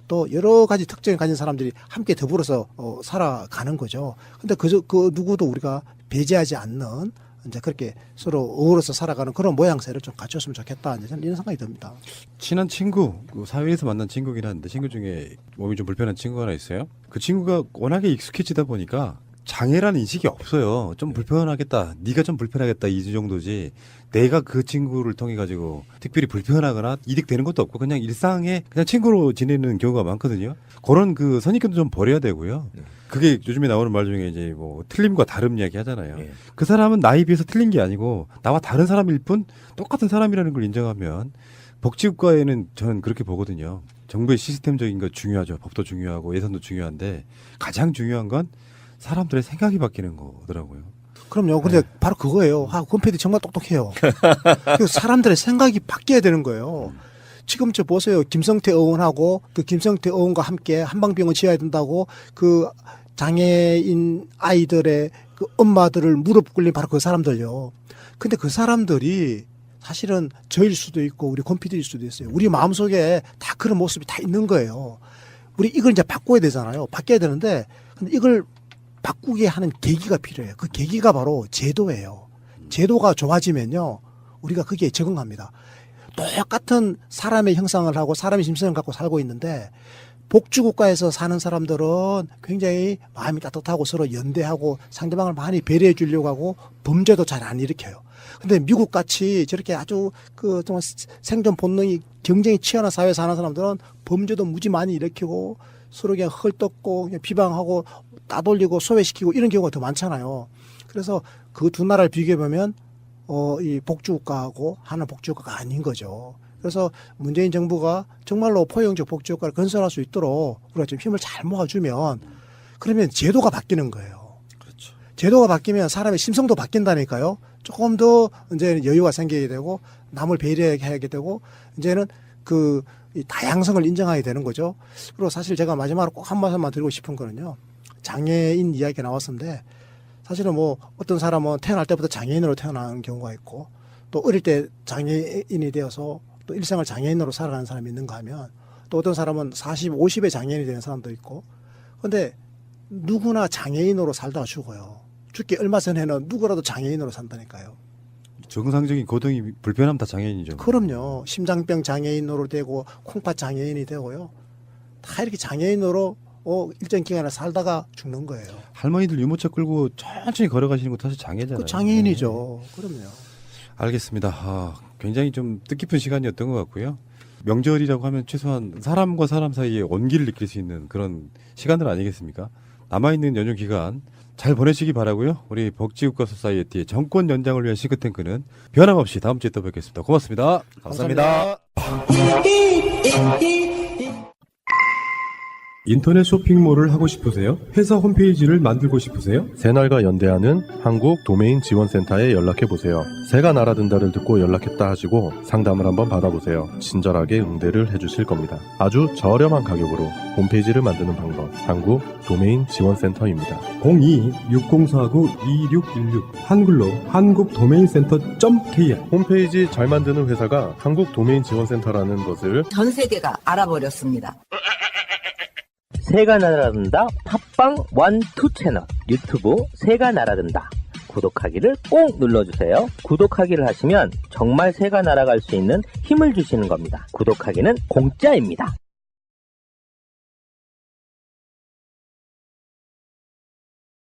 또 여러 가지 특징을 가진 사람들이 함께 더불어서 살아가는 거죠. 근데 그 누구도 우리가 배제하지 않는 이제 그렇게 서로 어우러서 살아가는 그런 모양새를 좀 갖췄으면 좋겠다. 이제 저는 이런 생각이 듭니다. 친한 친구, 사회에서 만난 친구긴 한데 친구 중에 몸이 좀 불편한 친구가 하나 있어요. 그 친구가 워낙에 익숙해지다 보니까 장애라는 인식이 없어요. 좀 불편하겠다. 네가 좀 불편하겠다. 이 정도지. 내가 그 친구를 통해 가지고 특별히 불편하거나 이득되는 것도 없고 그냥 일상에 그냥 친구로 지내는 경우가 많거든요. 그런 그 선입견도 좀 버려야 되고요. 그게 요즘에 나오는 말 중에 이제 뭐 틀림과 다름 이야기 하잖아요. 그 사람은 나에 비해서 틀린 게 아니고 나와 다른 사람일 뿐 똑같은 사람이라는 걸 인정하면 복지국가에는 저는 그렇게 보거든요. 정부의 시스템적인 거 중요하죠. 법도 중요하고 예산도 중요한데 가장 중요한 건 사람들의 생각이 바뀌는 거더라고요. 그럼요. 근데 바로 그거예요. 권 PD 정말 똑똑해요. 사람들의 생각이 바뀌어야 되는 거예요. 지금 저 보세요. 김성태 의원하고 그 김성태 의원과 함께 한방병원 지어야 된다고 그 장애인 아이들의 그 엄마들을 무릎 꿇린 바로 그 사람들요. 근데 그 사람들이 사실은 저일 수도 있고 우리 권 PD일 수도 있어요. 우리 마음속에 다 그런 모습이 다 있는 거예요. 우리 이걸 이제 바꿔야 되잖아요. 바뀌어야 되는데 근데 이걸 바꾸게 하는 계기가 필요해요. 그 계기가 바로 제도예요. 제도가 좋아지면요. 우리가 거기에 적응합니다. 똑같은 사람의 형상을 하고 사람의 심성을 갖고 살고 있는데 복지국가에서 사는 사람들은 굉장히 마음이 따뜻하고 서로 연대하고 상대방을 많이 배려해 주려고 하고 범죄도 잘 안 일으켜요. 근데 미국 같이 저렇게 아주 그 정말 생존 본능이 경쟁이 치열한 사회에 사는 사람들은 범죄도 무지 많이 일으키고 서로 그냥 헐떡고 그냥 비방하고 따돌리고 소외시키고 이런 경우가 더 많잖아요. 그래서 그 두 나라를 비교해 보면 이 복지국가하고 하나는 복지국가가 아닌 거죠. 그래서 문재인 정부가 정말로 포용적 복지국가를 건설할 수 있도록 우리가 좀 힘을 잘 모아주면 그러면 제도가 바뀌는 거예요. 그렇죠. 제도가 바뀌면 사람의 심성도 바뀐다니까요. 조금 더 이제 여유가 생기게 되고 남을 배려하게 되고 이제는 그 이 다양성을 인정하게 되는 거죠. 그리고 사실 제가 마지막으로 꼭 한 말씀만 드리고 싶은 거는요. 장애인 이야기가 나왔었는데 사실은 뭐 어떤 사람은 태어날 때부터 장애인으로 태어난 경우가 있고 또 어릴 때 장애인이 되어서 또 일생을 장애인으로 살아가는 사람이 있는가 하면 또 어떤 사람은 40, 50에 장애인이 되는 사람도 있고 근데 누구나 장애인으로 살다가 죽어요. 죽기 얼마 전에는 누구라도 장애인으로 산다니까요. 정상적인 고등이 불편하면 다 장애인이죠. 그럼요. 심장병 장애인으로 되고 콩팥 장애인이 되고요. 다 이렇게 장애인으로 일정 기간을 살다가 죽는 거예요. 할머니들 유모차 끌고 천천히 걸어가시는 것도 사실 장애잖아요. 그 장애인이죠. 네. 그럼요. 알겠습니다. 굉장히 좀 뜻깊은 시간이었던 것 같고요. 명절이라고 하면 최소한 사람과 사람 사이에 온기를 느낄 수 있는 그런 시간들 아니겠습니까? 남아있는 연휴 기간 잘 보내시기 바라고요. 우리 복지국가 소사이어티의 정권 연장을 위한 싱크탱크는 변함없이 다음 주에 또 뵙겠습니다. 고맙습니다. 감사합니다. 인터넷 쇼핑몰을 하고 싶으세요? 회사 홈페이지를 만들고 싶으세요? 새날과 연대하는 한국 도메인 지원센터에 연락해보세요. 새가 날아든다를 듣고 연락했다 하시고 상담을 한번 받아보세요. 친절하게 응대를 해주실 겁니다. 아주 저렴한 가격으로 홈페이지를 만드는 방법, 한국 도메인 지원센터입니다. 02-6049-2616 한글로 한국도메인센터.kr 홈페이지 잘 만드는 회사가 한국 도메인 지원센터라는 것을 전 세계가 알아버렸습니다. 새가 날아든다 팟빵 1, 2 채널 유튜브 새가 날아든다 구독하기를 꼭 눌러주세요. 구독하기를 하시면 정말 새가 날아갈 수 있는 힘을 주시는 겁니다. 구독하기는 공짜입니다.